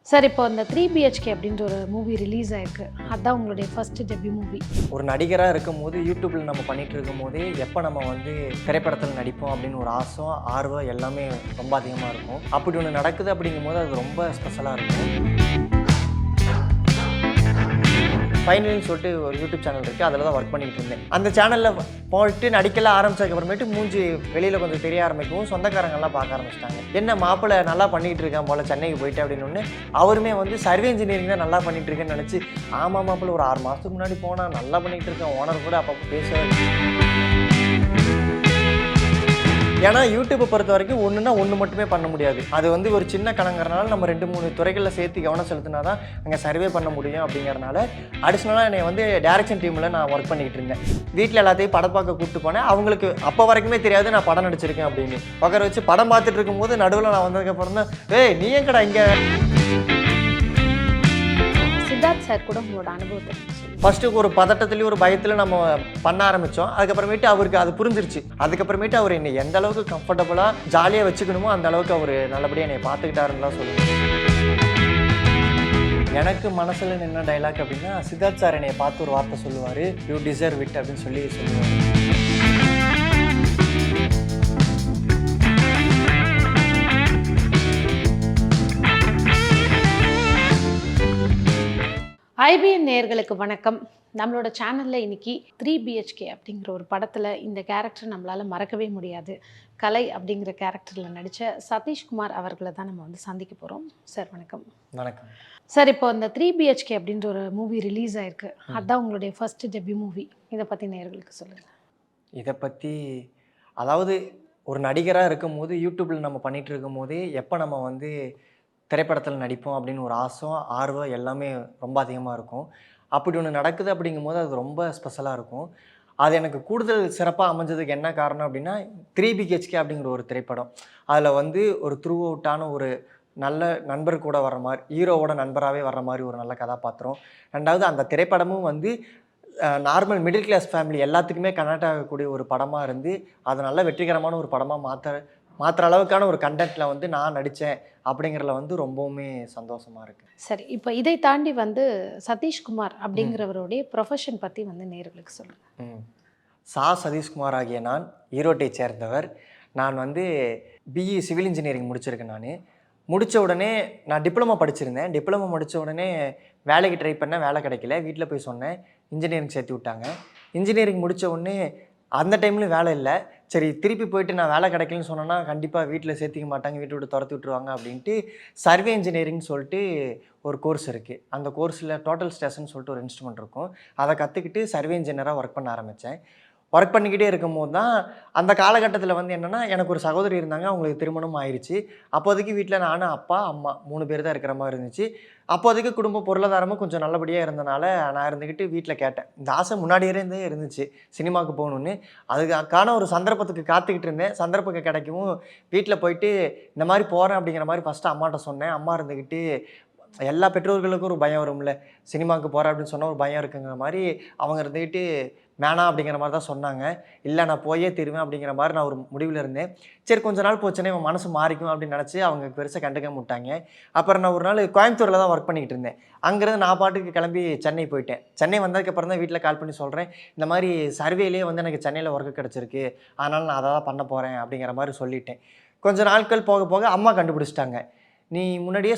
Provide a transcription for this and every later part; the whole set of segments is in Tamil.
சார் இப்போ இந்த 3 BHK அப்படின்ற ஒரு மூவி ரிலீஸ் ஆயிருக்கு. அதான் உங்களுடைய ஃபர்ஸ்ட் டெபியூ மூவி. ஒரு நடிகராக இருக்கும்போது யூடியூப்பில் நம்ம பண்ணிகிட்டு இருக்கும்போதே எப்போ நம்ம வந்து திரைப்படத்தில் நடிப்போம் அப்படின்னு ஒரு ஆர்வம் எல்லாமே ரொம்ப அதிகமாக இருக்கும். அப்படி ஒன்று நடக்குது அப்படிங்கும்போது அது ரொம்ப ஸ்பெஷலாக இருக்கும். ஃபைனல்னு சொல்லிட்டு ஒரு யூடியூப் சேனல் இருக்குது, அதில் தான் ஒர்க் பண்ணிகிட்டு இருந்தேன். அந்த சேனலில் போயிட்டு நடிக்கலாம் ஆரம்பிச்சதுக்கப்புறமேட்டு மூஞ்சி வெளியில் கொஞ்சம் தெரிய ஆரம்பிக்கவும் சொந்தக்காரங்கள்லாம் பார்க்க ஆரம்பிச்சிட்டாங்க. என்ன மாப்பிள்ளை நல்லா பண்ணிகிட்டு இருக்கேன் போல் சென்னைக்கு போயிட்டு அப்படின்னு ஒன்று அவருமே வந்து சர்வே இன்ஜினியரிங் தான் நல்லா பண்ணிகிட்டு இருக்கேன்னு நினச்சி ஆமாம் மாப்பிள்ளை ஒரு 6 மாதத்துக்கு முன்னாடி போனால் நல்லா பண்ணிகிட்டு இருக்கேன், ஓனர் கூட அப்பப்போ பேசுவார். ஏன்னா யூடியூப்பை பொறுத்த வரைக்கும் ஒன்றுனா ஒன்று மட்டுமே பண்ண முடியாது. அது வந்து ஒரு சின்ன கணங்கிறனால நம்ம 2-3 துறைகளில் சேர்த்து கவனம் செலுத்தினா தான் அங்கே சர்வே பண்ண முடியும். அப்படிங்கிறனால அடிஷ்னலாக என்னை வந்து டைரக்ஷன் டீமில் நான் ஒர்க் பண்ணிக்கிட்டு இருந்தேன். வீட்டில் எல்லாத்தையும் படம் பார்க்க கூப்பிட்டு போனேன். அவங்களுக்கு அப்போ வரைக்குமே தெரியாது நான் படம் நடிச்சிருக்கேன் அப்படின்னு. உட்கார வச்சு படம் பார்த்துட்டு இருக்கும்போது நடுவில் நான் வந்ததுக்கப்புறம் தான் நீ எங்கடா இங்கே. சித்தார்த் சார் கூட உங்களோட அனுபவத்தை ஃபஸ்ட்டு ஒரு பதட்டத்துலேயும் ஒரு பயத்தில் நம்ம பண்ண ஆரம்பித்தோம். அதுக்கப்புறமேட்டு அவருக்கு அது புரிஞ்சிருச்சு. அதுக்கப்புறமேட்டு அவர் என்னை எந்த அளவுக்கு கம்ஃபர்டபுளாக ஜாலியாக வச்சுக்கணுமோ அந்த அளவுக்கு அவர் நல்லபடியாக என்னை பார்த்துக்கிட்டாருன்னு தான் சொல்லுவேன். எனக்கு மனசில் நின்ன டைலாக் அப்படின்னா சித்தார்த் சார் என்னை பார்த்து ஒரு வார்த்தை சொல்லுவார், யூ டிசர்வ் இட் அப்படின்னு சொல்லுவார். ஐபிஎன் நேயர்களுக்கு வணக்கம். நம்மளோட சேனலில் இன்னைக்கு 3 BHK அப்படிங்கிற ஒரு படத்தில் இந்த கேரக்டர் நம்மளால் மறக்கவே முடியாது. கலை அப்படிங்கிற கேரக்டரில் நடித்த சதீஷ்குமார் அவர்களை தான் நம்ம வந்து சந்திக்க போகிறோம். சார் வணக்கம். வணக்கம் சார். இப்போ இந்த 3 BHK அப்படின்ற ஒரு மூவி ரிலீஸ் ஆயிருக்கு. அதான் உங்களுடைய ஃபர்ஸ்ட் டெபியூ மூவி. இதை பற்றி நேயர்களுக்கு சொல்லுங்கள். இதை பற்றி அதாவது ஒரு நடிகராக இருக்கும்போது யூடியூப்பில் நம்ம பண்ணிகிட்டு இருக்கும்போதே எப்போ நம்ம வந்து திரைப்படத்தில் நடிப்போம் அப்படின்னு ஒரு ஆர்வம் எல்லாமே ரொம்ப அதிகமாக இருக்கும். அப்படி ஒன்று நடக்குது அப்படிங்கும்போது அது ரொம்ப ஸ்பெஷலாக இருக்கும். அது எனக்கு கூடுதல் சிறப்பாக அமைஞ்சதுக்கு என்ன காரணம் அப்படின்னா 3 BHK அப்படிங்கிற ஒரு திரைப்படம். அதில் வந்து ஒரு த்ரூ அவுட்டான ஒரு நல்ல நண்பர் கூட வர்ற மாதிரி, ஹீரோவோட நண்பராகவே வர்ற மாதிரி ஒரு நல்ல கதாபாத்திரம். ரெண்டாவது அந்த திரைப்படமும் வந்து நார்மல் மிடில் கிளாஸ் ஃபேமிலி எல்லாத்துக்குமே கனெக்ட் ஆகக்கூடிய ஒரு படமாக இருந்து அதை நல்ல வெற்றிகரமான ஒரு படமாக மாற்றுற அளவுக்கான ஒரு கண்டென்ட்டில் வந்து நான் நடித்தேன் அப்படிங்கிறதுல வந்து ரொம்பவுமே சந்தோஷமாக இருக்குது. சரி, இப்போ இதை தாண்டி வந்து சதீஷ்குமார் அப்படிங்கிறவருடைய ப்ரொஃபஷன் பற்றி வந்து நேயர்களுக்கு சொல்லுங்கள். சதீஷ்குமார் ஆகிய நான் ஈரோட்டை சேர்ந்தவர். நான் வந்து பிஇ சிவில் இன்ஜினியரிங் முடிச்சிருக்கேன். நான் முடித்த உடனே நான் டிப்ளமோ படிச்சிருந்தேன். டிப்ளமோ முடித்த உடனே வேலைக்கு ட்ரை பண்ணேன், வேலை கிடைக்கல. வீட்டில் போய் சொன்னேன், இன்ஜினியரிங் சேர்த்து விட்டாங்க. இன்ஜினியரிங் முடித்த உடனே அந்த டைம்லையும் வேலை இல்லை. சரி திருப்பி போயிட்டு நான் வேலை கிடைக்கலன்னு சொன்னேன்னா கண்டிப்பாக வீட்டில் சேர்த்திக்க மாட்டாங்க, வீட்டை விட்டு துரத்தி விட்டுருவாங்க அப்படின்ட்டு சர்வே இன்ஜினியரிங்னு சொல்லிட்டு ஒரு கோர்ஸ் இருக்குது. அந்த கோர்ஸில் டோட்டல் ஸ்டேஷன் சொல்லிட்டு ஒரு இன்ஸ்ட்ருமெண்ட் இருக்கும். அதை கற்றுக்கிட்டு சர்வே இன்ஜினியராக ஒர்க் பண்ண ஆரம்பித்தேன். ஒர்க் பண்ணிக்கிட்டே இருக்கும்போது தான் அந்த காலகட்டத்தில் வந்து என்னென்னா எனக்கு ஒரு சகோதரி இருந்தாங்க, அவங்களுக்கு திருமணம் ஆயிடுச்சு. அப்போதைக்கு வீட்டில் நான், அப்பா, அம்மா 3 பேர் தான் இருக்கிற மாதிரி இருந்துச்சு. அப்போதைக்கு குடும்ப பொருளாதாரமும் கொஞ்சம் நல்லபடியாக இருந்தனால நான் இருந்துக்கிட்டு வீட்டில் கேட்டேன். இந்த ஆசை முன்னாடியே இருந்தே இருந்துச்சு சினிமாவுக்கு போகணுன்னு. அதுக்கான ஒரு சந்தர்ப்பத்துக்கு காத்துக்கிட்டு இருந்தேன். சந்தர்ப்பம் கிடைக்கவும் வீட்டில் போயிட்டு இந்த மாதிரி போகிறேன் அப்படிங்கிற மாதிரி ஃபஸ்ட்டு அம்மாட்ட சொன்னேன். அம்மா இருந்துக்கிட்டு எல்லா பெற்றோர்களுக்கும் ஒரு பயம் வரும்ல, சினிமாவுக்கு போகிறேன் அப்படின்னு சொன்னால் ஒரு பயம் இருக்குங்கிற மாதிரி அவங்க இருந்துக்கிட்டு வேணாம் அப்படிங்கிற மாதிரி தான் சொன்னாங்க. இல்லை நான் போயே தருவேன் அப்படிங்கிற மாதிரி நான் ஒரு முடிவில் இருந்தேன். சரி கொஞ்ச நாள் போச்சுன்னே இவன் மனசு மாறிக்கும் அப்படின்னு நினச்சி அவங்க பெருசாக கண்டுக்க மாட்டாங்க. அப்புறம் நான் ஒரு நாள் கோயம்புத்தூரில் தான் ஒர்க் பண்ணிக்கிட்டு இருந்தேன். அங்கேருந்து நான் பாட்டுக்கு கிளம்பி சென்னை போயிட்டேன். சென்னை வந்ததுக்கப்புறம் தான் வீட்டில் கால் பண்ணி சொல்கிறேன், இந்த மாதிரி சர்வேலேயே வந்து எனக்கு சென்னையில் ஒர்க்கு கிடச்சிருக்கு, அதனால் நான் அதை தான் பண்ண போகிறேன் அப்படிங்கிற மாதிரி சொல்லிட்டேன். கொஞ்சம் நாட்கள் போக போக அம்மா கண்டுபிடிச்சிட்டாங்க. நீ முன்னாடியே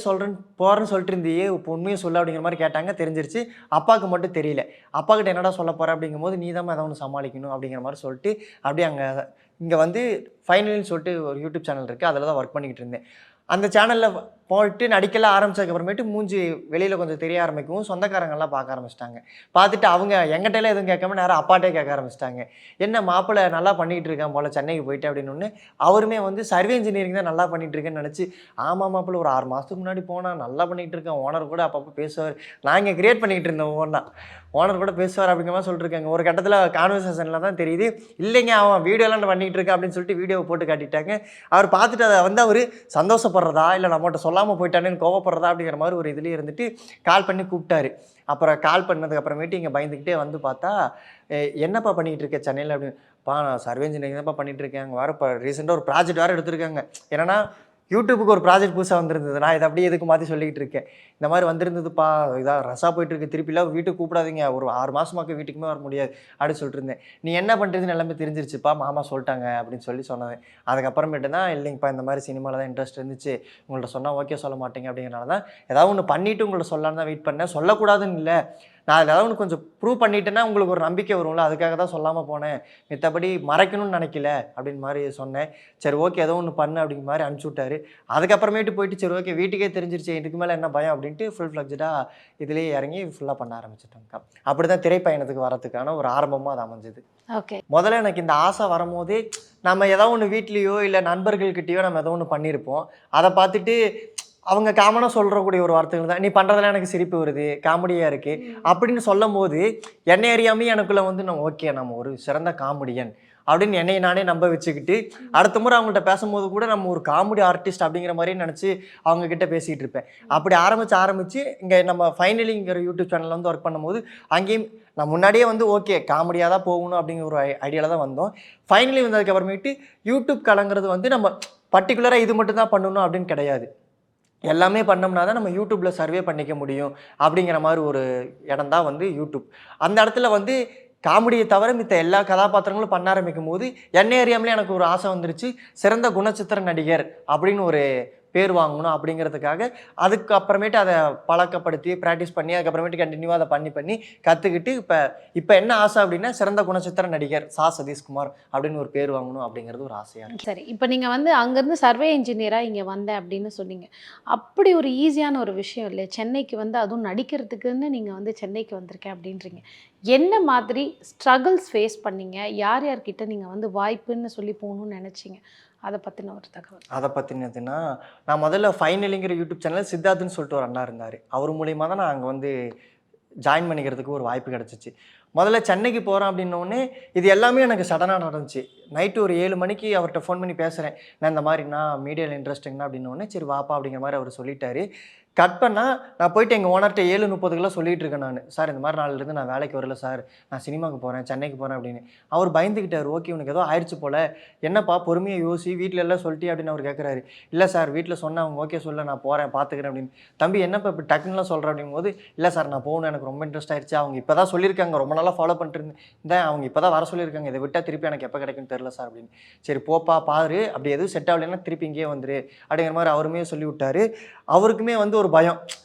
போகிறேன்னு சொல்லிட்டு இருந்தியே, இப்போ உண்மையை சொல்ல அப்படிங்கிற மாதிரி கேட்டாங்க. தெரிஞ்சிருச்சு. அப்பாவுக்கு மட்டும் தெரியல. அப்பாக்கிட்ட என்னடா சொல்ல போகிற அப்படிங்கும்போது நீ தான் ஏதாவது ஒன்று சமாளிக்கணும் அப்படிங்கிற மாதிரி சொல்லிட்டு அப்படியே இங்கே வந்து ஃபைனல்னு சொல்லிட்டு ஒரு யூடியூப் சேனல் இருக்குது, அதில் தான் ஒர்க் பண்ணிக்கிட்டு இருந்தேன். அந்த சேனலில் போயிட்டு நடிக்கலாம் ஆரம்பித்ததுக்கப்புறமேட்டு மூஞ்சி வெளியில் கொஞ்சம் தெரிய ஆரம்பிக்கவும் சொந்தக்காரங்கள்லாம் பார்க்க ஆரம்பிச்சிட்டாங்க. பார்த்துட்டு அவங்க எங்கிட்டலாம் எதுவும் கேட்காம நேரம் அப்பாட்டே கேட்க ஆரம்பிச்சிட்டாங்க. என்ன மாப்பிள்ளை நல்லா பண்ணிகிட்டு இருக்கேன் போல் சென்னைக்கு போயிட்டு அப்படின்னு ஒன்று அவருமே வந்து சர்வே இன்ஜினியரிங் தான் நல்லா பண்ணிகிட்டு இருக்கேன்னு நினச்சி ஆமாம் மாப்பிள்ளை ஒரு 6 மாதத்துக்கு முன்னாடி போனால் நல்லா பண்ணிகிட்டு இருக்கேன், ஓனர் கூட அப்பப்போ பேசுவார், நான் இங்கே க்ரியேட் பண்ணிக்கிட்டு இருந்தேன், ஓனர் கூட பேசுவார் அப்படிங்கிற மாதிரி சொல்லிட்டுருக்காங்க. ஒரு கட்டத்தில் கான்வர்சேஷனில் தான் தெரியுது, இல்லைங்க அவன் வீடியோலாம் பண்ணிகிட்டு இருக்கேன் அப்படின்னு சொல்லிட்டு வீடியோவை போட்டு காட்டிட்டாங்க. அவர் பார்த்துட்டு அதை வந்து அவர் சந்தோஷப்படுறதா இல்லை நம்மகிட்ட சொல்லாமல் போயிட்டானேன்னு கோவப்படுறதா அப்படிங்கிற மாதிரி ஒரு இதுலேயே இருந்துட்டு கால் பண்ணி கூப்பிட்டாரு. அப்புறம் கால் பண்ணதுக்கப்புறமேட்டு இங்கே பயந்துக்கிட்டே வந்து பார்த்தா, என்னப்பா பண்ணிகிட்டு இருக்க சென்னையில் அப்படின்னு, நான் சர்வே இன்ஜினியரிங் தான்ப்பா பண்ணிகிட்டு இருக்கேன், அங்கே வேறு இப்போ ரீசெண்டாக ஒரு ப்ராஜெக்ட் வேறு எடுத்திருக்காங்க. என்னென்னா யூடியூப்புக்கு ஒரு ப்ராஜெக்ட் புதுசாக வந்திருந்தது. நான் இதை அப்படியே எதுக்கு மாற்றி சொல்லிக்கிட்டு இருக்கேன். இந்த மாதிரி வந்திருந்ததுப்பா, இதாக ரஸாக போயிட்டுருக்கு, திருப்பிலாம் வீட்டுக்கு கூப்பிடாதீங்க, ஒரு 6 மாதமாக்கு வீட்டுக்குமே வர முடியாது அப்படின்னு சொல்லிட்டு இருந்தேன். நீ என்ன பண்ணுறதுன்னு எல்லாமே தெரிஞ்சிருச்சுப்பா, மாமா சொல்லிட்டாங்க அப்படின்னு சொன்னேன். அதுக்கப்புறமேட்டு தான் இல்லைங்கப்பா, இந்த மாதிரி சினிமாவில் தான் இன்ட்ரெஸ்ட் இருந்துச்சு, உங்கள்கிட்ட சொன்னால் ஓகே சொல்ல மாட்டேங்க அப்படிங்கிறனால தான் ஏதாவது ஒன்று பண்ணிவிட்டு உங்கள்கிட்ட சொல்லலான்னு தான் வெயிட் பண்ணேன். சொல்லக்கூடாதுன்னு இல்லை, நான் அதில் ஏதாவது ஒன்று கொஞ்சம் ப்ரூவ் பண்ணிட்டேன்னா உங்களுக்கு ஒரு நம்பிக்கை வரும்ல, அதுக்காக தான் சொல்லாமல் போனேன், மித்தபடி மறைக்கணும்னு நினைக்கல அப்படின்னு மாதிரி சொன்னேன். சரி ஓகே ஏதோ ஒன்று பண்ணு அப்படிங்கிற மாதிரி அனுப்பிச்சி விட்டாரு. அதுக்கப்புறமேட்டு போயிட்டு சரி ஓகே வீட்டுக்கே தெரிஞ்சிருச்சு, இதுக்கு மேலே என்ன பயம் அப்படின்ட்டு ஃபுல் ஃப்ளெக்ஜடாக இதுலேயே இறங்கி ஃபுல்லாக பண்ண ஆரம்பிச்சிட்டேங்க்கா. அப்படி தான் திரைப்பயணத்துக்கு வரதுக்கான ஒரு ஆரம்பமாக அது அமைஞ்சது. ஓகே. முதல்ல எனக்கு இந்த ஆசை வரும்போதே நம்ம ஏதோ ஒன்று வீட்லேயோ இல்லை நண்பர்கள்கிட்டயோ நம்ம ஏதோ ஒன்று பண்ணியிருப்போம். அதை பார்த்துட்டு அவங்க காமனாக சொல்கிறக்கூடிய ஒரு வார்த்தைகள் தான், நீ பண்ணுறதுலாம் எனக்கு சிரிப்பு வருது, காமெடியாக இருக்குது அப்படின்னு சொல்லும் போது என்னை அறியாமே எனக்குள்ளே வந்து நம்ம ஓகே நம்ம ஒரு சிறந்த காமெடியன் அப்படின்னு என்னை நானே நம்ப வச்சுக்கிட்டு அடுத்த முறை அவங்கள்ட்ட பேசும்போது கூட நம்ம ஒரு காமெடி ஆர்டிஸ்ட் அப்படிங்கிற மாதிரி நினச்சி அவங்கக்கிட்ட பேசிகிட்டு இருப்பேன். அப்படி ஆரம்பித்து இங்கே நம்ம ஃபைனலிங்கிற யூடியூப் சேனலில் வந்து ஒர்க் பண்ணும்போது அங்கேயும் நான் முன்னாடியே வந்து ஓகே காமெடியாக தான் போகணும் அப்படிங்கிற ஒரு ஐடியாவில் தான் வந்தோம். ஃபைனலி வந்ததுக்கு அப்புறமேட்டு யூடியூப் கலங்கிறது வந்து நம்ம பர்டிகுலராக இது மட்டும் தான் பண்ணணும் அப்படின்னு கிடையாது. எல்லாமே பண்ணோம்னா தான் நம்ம யூடியூப்பில் சர்வே பண்ணிக்க முடியும் அப்படிங்கிற மாதிரி ஒரு இடம் தான் வந்து யூடியூப். அந்த இடத்துல வந்து காமெடியை தவிர மித்த எல்லா கதாபாத்திரங்களும் பண்ண ஆரம்பிக்கும் போது என்னை அறியாமலே எனக்கு ஒரு ஆசை வந்துருச்சு, சிறந்த குணச்சித்திர நடிகர் அப்படின்னு ஒரு பேர் வாங்கணும் அப்படிங்கிறதுக்காக அதுக்கு அப்புறமேட்டு அதை பழக்கப்படுத்தி ப்ராக்டிஸ் பண்ணி அதுக்கப்புறமேட்டு கண்டினியூவாக அதை பண்ணி கற்றுக்கிட்டு இப்போ என்ன ஆசை அப்படின்னா சிறந்த குணச்சித்திர நடிகர் சதீஷ்குமார் அப்படின்னு ஒரு பேர் வாங்கணும் அப்படிங்கிறது ஒரு ஆசையாக இருக்குது. சரி, இப்போ நீங்கள் வந்து அங்கேருந்து சர்வே இன்ஜினியராக இங்கே வந்தேன் அப்படின்னு சொன்னீங்க. அப்படி ஒரு ஈஸியான ஒரு விஷயம் இல்லை, சென்னைக்கு வந்து அதுவும் நடிக்கிறதுக்குன்னு நீங்கள் வந்து சென்னைக்கு வந்திருக்கேன் அப்படின்றீங்க. என்ன மாதிரி ஸ்ட்ரகிள்ஸ் ஃபேஸ் பண்ணீங்க? யார் யார்கிட்ட நீங்கள் வந்து வாய்ப்புன்னு சொல்லி போகணும்னு நினச்சிங்க? அதை பற்றின ஒரு தகவல். அதை பற்றினதுன்னா நான் முதல்ல ஃபைனலிங்கிற யூடியூப் சேனலில் சித்தார்த்துன்னு சொல்லிட்டு ஒரு அண்ணா இருந்தார். அவர் மூலியமாக தான் நான் அங்கே வந்து ஜாயின் பண்ணிக்கிறதுக்கு ஒரு வாய்ப்பு கிடச்சிச்சு. முதல்ல சென்னைக்கு போகிறேன் அப்படின்னோடனே இது எல்லாமே எனக்கு சடனாக நடந்துச்சு. நைட்டு ஒரு 7 மணிக்கு அவர்கிட்ட ஃபோன் பண்ணி பேசுகிறேன், நான் இந்த மாதிரி நான் மீடியாவில் இன்ட்ரெஸ்ட்டுங்கண்ணா அப்படின்னோடனே சரி வாப்பா அப்படிங்கிற மாதிரி அவர் சொல்லிட்டாரு. கட் பண்ணால் நான் போயிட்டு எங்கள் ஓனர்கிட்ட 7:30 சொல்லிகிட்டு இருக்கேன் நான், சார் இந்த மாதிரி நாளிலேருந்து நான் வேலைக்கு வரல சார், நான் சினிமாவுக்கு போகிறேன், சென்னைக்கு போகிறேன் அப்படின்னு. அவர் பயந்துக்கிட்டார், ஓகே உனக்கு ஏதோ ஆயிடுச்சு போல், என்னப்பா பொறுமையாக யோசி, வீட்டில் எல்லாம் சொல்லிட்டே அப்படின்னு அவர் கேட்குறாரு. இல்லை சார் வீட்டில் சொன்னேன், அவங்க ஓகே சொல்ல நான் போகிறேன் பார்த்துக்கிறேன் அப்படின்னு. தம்பி என்னப்பா இப்போ டக்குன்னுலாம் சொல்கிறேன் அப்படிங்கும்போது, இல்லை சார் நான் போகணும், எனக்கு ரொம்ப இன்ட்ரெஸ்ட் ஆயிடுச்சு, அவங்க இப்போ தான் சொல்லியிருக்காங்க, ரொம்ப நாளாக ஃபாலோ பண்ணிட்டு இருந்தேன், அவங்க இப்போ தான் வர சொல்லியிருக்காங்க, இதை விட்டால் திருப்பி எனக்கு எப்போ கிடைக்குன்னு தெரில சார் அப்படின்னு. சரி போப்பா பாரு, அப்படி எதுவும் செட் ஆகலைன்னா திருப்பி இங்கேயே வந்துரு அப்படிங்கிற மாதிரி அவருமே சொல்லி விட்டாரு. அவருக்குமே வந்து ஒரு பயம்,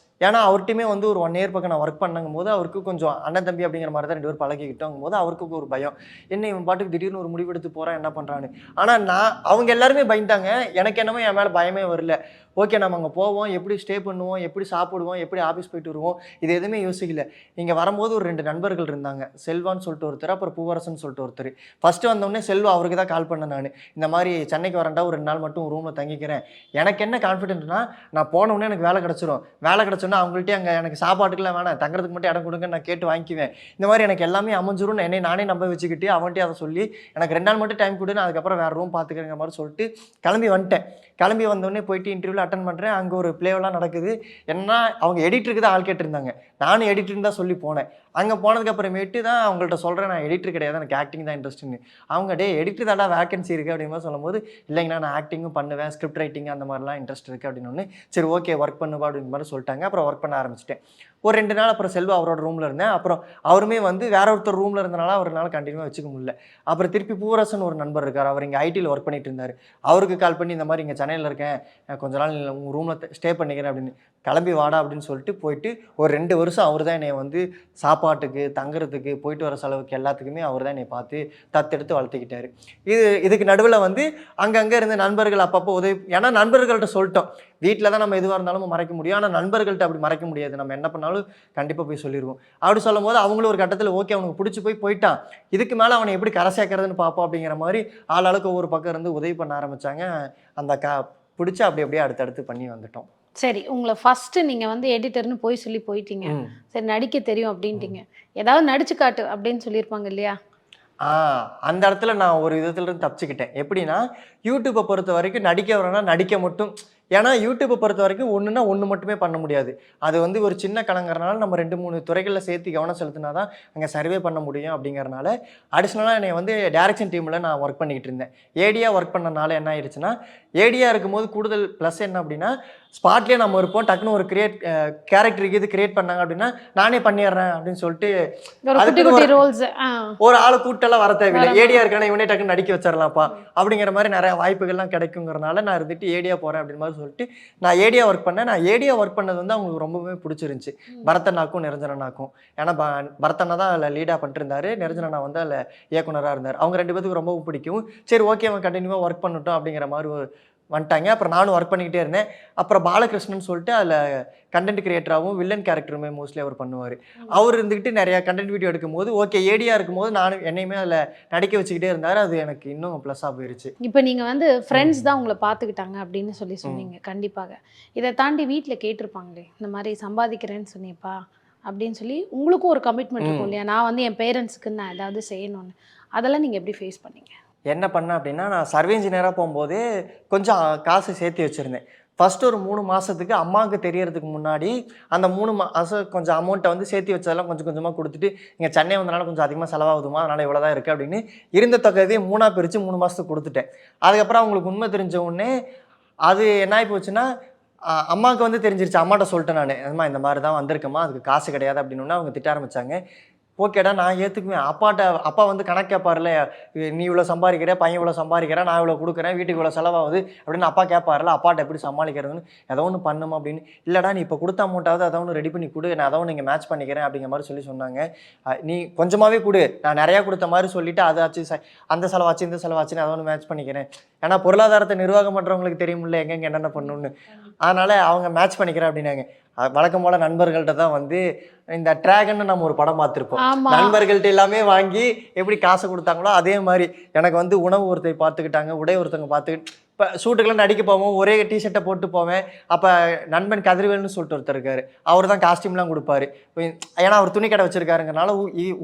ஏன்னா அவர்கிட்டையுமே வந்து ஒரு 1 இயர் பக்கம் நான் ஒர்க் பண்ணுங்கும் போது அவருக்கு கொஞ்சம் அண்ணன் தம்பி அப்படிங்கிற மாதிரி தான் 2 பேரும் பழகிக்கிட்டோங்கும் போது அவருக்கு ஒரு பயம், என்ன இவன் பாட்டுக்கு திடீர்னு ஒரு முடிவெடுத்து போகிறான் என்ன பண்ணுறான்னு. ஆனால் அவங்க எல்லாருமே பயந்தாங்க, எனக்கு என்னமோ என் மேலே பயமே வரல. ஓகே நம்ம அங்கே போவோம், எப்படி ஸ்டே பண்ணுவோம், எப்படி சாப்பிடுவோம், எப்படி ஆஃபீஸ் போயிட்டு வருவோம், இது எதுவுமே யோசிக்கல. இங்கே வரும்போது ஒரு 2 நண்பர்கள் இருந்தாங்க, செல்வான்னு சொல்லிட்டு ஒருத்தர், அப்புறம் பூவரசன் சொல்லிட்டு ஒருத்தர். ஃபஸ்ட்டு வந்தோடனே செல்வா அவருக்கு தான் கால் பண்ணேன் நான், இந்த மாதிரி சென்னைக்கு வரேன்டா, ஒரு 2 நாள் மட்டும் ரூமில் தங்கிக்கிறேன், எனக்கு என்ன கான்ஃபிடென்ட்னா நான் போனோடனே எனக்கு வேலை கிடச்சிரும், வேலை கிடச்சோன்னா அவங்கள்ட்டே அங்கே எனக்கு சாப்பாட்டுக்குலாம் வேணாம், தங்குறதுக்கு மட்டும் இடம் கொடுங்க நான் கேட்டு வாங்கிக்குவேன், இந்த மாதிரி எனக்கு எல்லாமே அமைஞ்சிரும் என்னை நானே நம்ப வச்சுக்கிட்டு அவன்கிட்டே அதை சொல்லி எனக்கு 2 நாள் மட்டும் டைம் கொடுன்னு, அதுக்கப்புறம் வேறு ரூம் பார்த்துக்கிறேங்கிற மாதிரி சொல்லிட்டு கிளம்பி வந்துட்டேன். கிளம்பி வந்தோடனே போயிட்டு இன்டர்வியூவில் அட்டன் பண்ணுறேன். அங்கே ஒரு பிளேவெல்லாம் நடக்குது. என்ன அவங்க எடிட்டருக்கு தான் ஆள் கேட்டிருந்தாங்க, நானும் எடிட்டர்னு தான் சொல்லி போனேன். அங்கே போனதுக்கப்புறமேட்டு தான் அவங்கள்ட்ட சொல்கிறேன், நான் எடிட்டர் கிடையாது, எனக்கு ஆக்டிங் தான் இன்ட்ரெஸ்ட்டுன்னு. அவங்க டே எடிட்டர் தாண்டா வேகன்சி இருக்குது அப்படிங்கிற மாதிரி சொல்லும்போது, இல்லைங்கண்ணா நான் ஆக்டிங்கும் பண்ணுவேன், ஸ்கிரிப்ட் ரைட்டிங் அந்த மாதிரிலாம் இன்ட்ரெஸ்ட் இருக்குது அப்படின்னு. சரி ஓகே ஒர்க் பண்ணுவா அப்படிங்கிற மாதிரி சொல்லிட்டாங்க. அப்புறம் ஒர்க் பண்ண ஆரம்பிச்சிட்டேன். ஒரு 2 நாள் அப்புறம் செல்வா அவரோட ரூமில் இருந்தேன். அப்புறம் அவருமே வந்து வேற ஒருத்தர் ரூமில் இருந்தனால ஒரு நாள் கண்டினியூவாக வச்சுக்க முடியல. அப்புறம் திருப்பி பூவரசன் ஒரு நண்பர் இருக்கார், அவர் இங்கே ஐடியில் ஒர்க் பண்ணிட்டு இருந்தார். அவருக்கு கால் பண்ணி இந்த மாதிரி இங்கே சென்னையில் இருக்கேன், கொஞ்ச நாள் உங்கள் ரூமில் ஸ்டே பண்ணிக்கிறேன் அப்படின்னு. கிளம்பி வாடா அப்படின்னு சொல்லிட்டு போயிட்டு ஒரு 2 வருஷம் அவர் தான் என்னை வந்து சாப்பாட்டுக்கு தங்குறதுக்கு போயிட்டு வர செலவுக்கு எல்லாத்துக்குமே அவர் தான் என்னை பார்த்து தத்தெடுத்து வளர்த்துக்கிட்டாரு. இதுக்கு நடுவில் வந்து அங்கங்கே இருந்த நண்பர்கள் அப்பப்போ உதவி, ஏன்னா நண்பர்கள்ட்ட சொல்லிட்டோம், வீட்டில் தான் நம்ம எதுவாக இருந்தாலும் மறைக்க முடியும், ஆனால் நண்பர்கள்ட்ட அப்படி மறைக்க முடியாது, நம்ம என்ன பண்ணாலும் கண்டிப்பாக போய் சொல்லிடுவோம். அப்படி சொல்லும் போது அவங்களும் ஒரு கட்டத்தில் ஓகே அவனுக்கு பிடிச்சி போயிட்டான், இதுக்கு மேலே அவனை எப்படி கரை சேர்க்கறதுன்னு பார்ப்போம் அப்படிங்கிற மாதிரி ஆளாளுக்கு ஒவ்வொரு பக்கம் இருந்து உதவி பண்ண ஆரம்பித்தாங்க. அந்த பிடிச்சி அப்படியே அடுத்தடுத்து பண்ணி வந்துட்டோம். சரி, உங்களை ஃபஸ்ட்டு நீங்கள் வந்து எடிட்டர்னு போயிட்டீங்க, சரி நடிக்க தெரியும் அப்படின்ட்டீங்க, ஏதாவது நடிச்சு காட்டு அப்படின்னு சொல்லியிருப்பாங்க இல்லையா? அந்த இடத்துல நான் ஒரு விதத்துலேருந்து தப்பிச்சுக்கிட்டேன். எப்படின்னா யூடியூப்பை பொறுத்த வரைக்கும் நடிக்க வரேன்னா நடிக்க மட்டும், ஏன்னா யூடியூப்பை பொறுத்த வரைக்கும் ஒன்றுனா ஒன்று மட்டுமே பண்ண முடியாது. அது வந்து ஒரு சின்ன கலங்கிறனால நம்ம 2, 3 துறைகளில் சேர்த்து கவனம் செலுத்தினா தான் அங்கே சர்வே பண்ண முடியும் அப்படிங்கிறனால, அடிஷ்னலாக என்னை வந்து டைரக்ஷன் டீமில் நான் ஒர்க் பண்ணிக்கிட்டு இருந்தேன். ஏடியா ஒர்க் பண்ணனால என்ன ஆயிடுச்சுன்னா, ஏடியா இருக்கும்போது கூடுதல் ப்ளஸ் என்ன அப்படின்னா, ஸ்பாட்லேயே நம்ம இருப்போம். டக்குன்னு ஒரு கேரக்டருக்கு இது கிரியேட் பண்ணாங்க அப்படின்னா, நானே பண்ணிடுறேன் அப்படின்னு சொல்லிட்டு ஒரு குட்டி அதுக்குன்னு குட்டி ரோல்ஸ். ஒரு ஆளை கூட்டெல்லாம் வர தேவையில்லை. ஏடியா இருக்கானே இவனே டக்குன்னு நடிக்க வச்சிடலாம்ப்பா அப்படிங்கிற மாதிரி நிறைய வாய்ப்புகள்லாம் கிடைக்குங்கிறனால நான் இருந்துட்டு ஏடியா போகிறேன் அப்படின்னு மாதிரி சொல்லிட்டு நான் ஏடியா ஒர்க் பண்ணேன். நான் ஏடியா ஒர்க் பண்ணது வந்து அவங்களுக்கு ரொம்பவே பிடிச்சிருந்துச்சி. பரதண்ணாக்கும் நிரஞ்சனண்ணாக்கும். ஏன்னா பரதண்ணா தான் அதில் லீடாக பண்ணிட்டு இருந்தாரு. நிரஞ்சனண்ணா வந்து அதில் இயக்குனராக இருந்தார். அவங்க 2 பேத்துக்கும் ரொம்பவும் பிடிக்கும். சரி ஓகே அவன் கண்டினியூவாக ஒர்க் பண்ணட்டும் அப்படிங்கிற மாதிரி வந்துட்டாங்க. அப்புறம் நானும் ஒர்க் பண்ணிக்கிட்டே இருந்தேன். அப்புறம் பாலகிருஷ்ணன் சொல்லிட்டு அதில் கண்டென்ட் கிரியேட்டராகவும் வில்லன் கேரக்டருமே மோஸ்ட்லி அவர் பண்ணுவார். அவர் இருந்துக்கிட்டு நிறையா கண்டென்ட் வீடியோ எடுக்கும்போது ஓகே ஏடியா இருக்கும்போது நானும் என்னையுமே அதில் நடிக்க வச்சுக்கிட்டே இருந்தார். அது எனக்கு இன்னும் ப்ளஸ்ஸாக போயிருச்சு. இப்போ நீங்கள் வந்து ஃப்ரெண்ட்ஸ் தான் உங்களை பார்த்துக்கிட்டாங்க அப்படின்னு சொல்லி சொன்னீங்க. கண்டிப்பாக இதை தாண்டி வீட்டில் கேட்டிருப்பாங்களே, இந்த மாதிரி சம்பாதிக்கிறேன்னு சொன்னியப்பா அப்படின்னு சொல்லி உங்களுக்கும் ஒரு கமிட்மெண்ட் இருக்கும் இல்லையா, நான் வந்து என் பேரண்ட்ஸுக்கு நான் ஏதாவது செய்யணும்னு. அதெல்லாம் நீங்கள் எப்படி ஃபேஸ் பண்ணீங்க? என்ன பண்ணேன் அப்படின்னா, நான் சர்வே இன்ஜினியராக போகும்போதே கொஞ்சம் காசு சேர்த்து வச்சுருந்தேன். ஃபஸ்ட்டு ஒரு 3 மாதத்துக்கு அம்மாவுக்கு தெரியறதுக்கு முன்னாடி அந்த 3 மாதம் கொஞ்சம் அமௌண்ட்டை வந்து சேர்த்து வச்சதெல்லாம் கொஞ்சம் கொஞ்சமாக கொடுத்துட்டு, இங்கே சென்னை வந்தனால கொஞ்சம் அதிகமாக செலவாகுதுமா, அதனால் இவ்வளோ தான் இருக்குது அப்படின்னு இருந்த தொகையவே 3ஆ பிரித்து 3 மாதத்துக்கு கொடுத்துட்டேன். அதுக்கப்புறம் அவங்களுக்கு உண்மை தெரிஞ்ச உடனே அது என்ன ஆகி போச்சுன்னா, அம்மாவுக்கு வந்து தெரிஞ்சிருச்சு. அம்மாட்ட சொல்லிட்டேன் நான், அம்மா இந்த மாதிரி தான் வந்திருக்கேம்மா, அதுக்கு காசு கிடையாது அப்படின்னு அவங்க திட்ட ஆரம்பித்தாங்க. ஓகேடா நான் ஏற்றுக்குவேன். அப்பா வந்து கணக்கு கேட்பார்ல, நீ இவ்வளோ சம்பாதிக்கிற, பையன் இவ்வளோ சம்பாதிக்கிறேன், நான் இவ்வளோ கொடுக்குறேன், வீட்டுக்கு இவ்வளோ செலவாகுது அப்படின்னு அப்பா கேட்பார்ல, அப்பாட்ட எப்படி சமாளிக்கிறதுன்னு ஏதோ ஒன்று பண்ணுமா அப்படின்னு. இல்லைடா நீ இப்போ கொடுத்த அமௌண்ட்டாவது அதை ஒன்று ரெடி பண்ணி கொடு, நான் அதை ஒன்று இங்கே மேட்ச் பண்ணிக்கிறேன் அப்படிங்கிற மாதிரி சொன்னாங்க. நீ கொஞ்சமாகவே கொடு, நான் நிறையா கொடுத்த மாதிரி சொல்லிவிட்டு அதாச்சு அந்த செலவாச்சு இந்த செலவாச்சுன்னு அதை ஒன்று மேட்ச் பண்ணிக்கிறேன். ஏன்னா பொருளாதாரத்தை நிர்வாகம் பண்ணுறவங்களுக்கு தெரியுமில்ல எங்கெங்கே என்னென்ன பண்ணணும்னு. அதனால் அவங்க மேட்ச் பண்ணிக்கிறேன் அப்படின்னாங்க. வழக்கம் போல் நண்பர்கள்ட்ட தான் வந்து இந்த ட்ராகன்னு நம்ம ஒரு படம் பார்த்துருப்போம். நண்பர்கள்ட்ட எல்லாமே வாங்கி எப்படி காசு கொடுத்தாங்களோ அதே மாதிரி எனக்கு வந்து உணவு ஒருத்தர் பார்த்துக்கிட்டாங்க, உடை ஒருத்தவங்க பார்த்துக்கிட்டு. இப்போ ஷூட்டுக்கெல்லாம் நடிக்க போவோம், ஒரே டிஷர்ட்டை போட்டு போவேன். அப்போ நண்பன் கதிர்வேல்னு சொல்லிட்டு ஒருத்தர் இருக்கார். அவர் தான் காஸ்டியூம்லாம் கொடுப்பாரு. ஏன்னா அவர் துணி கடை வச்சுருக்காருங்கிறனால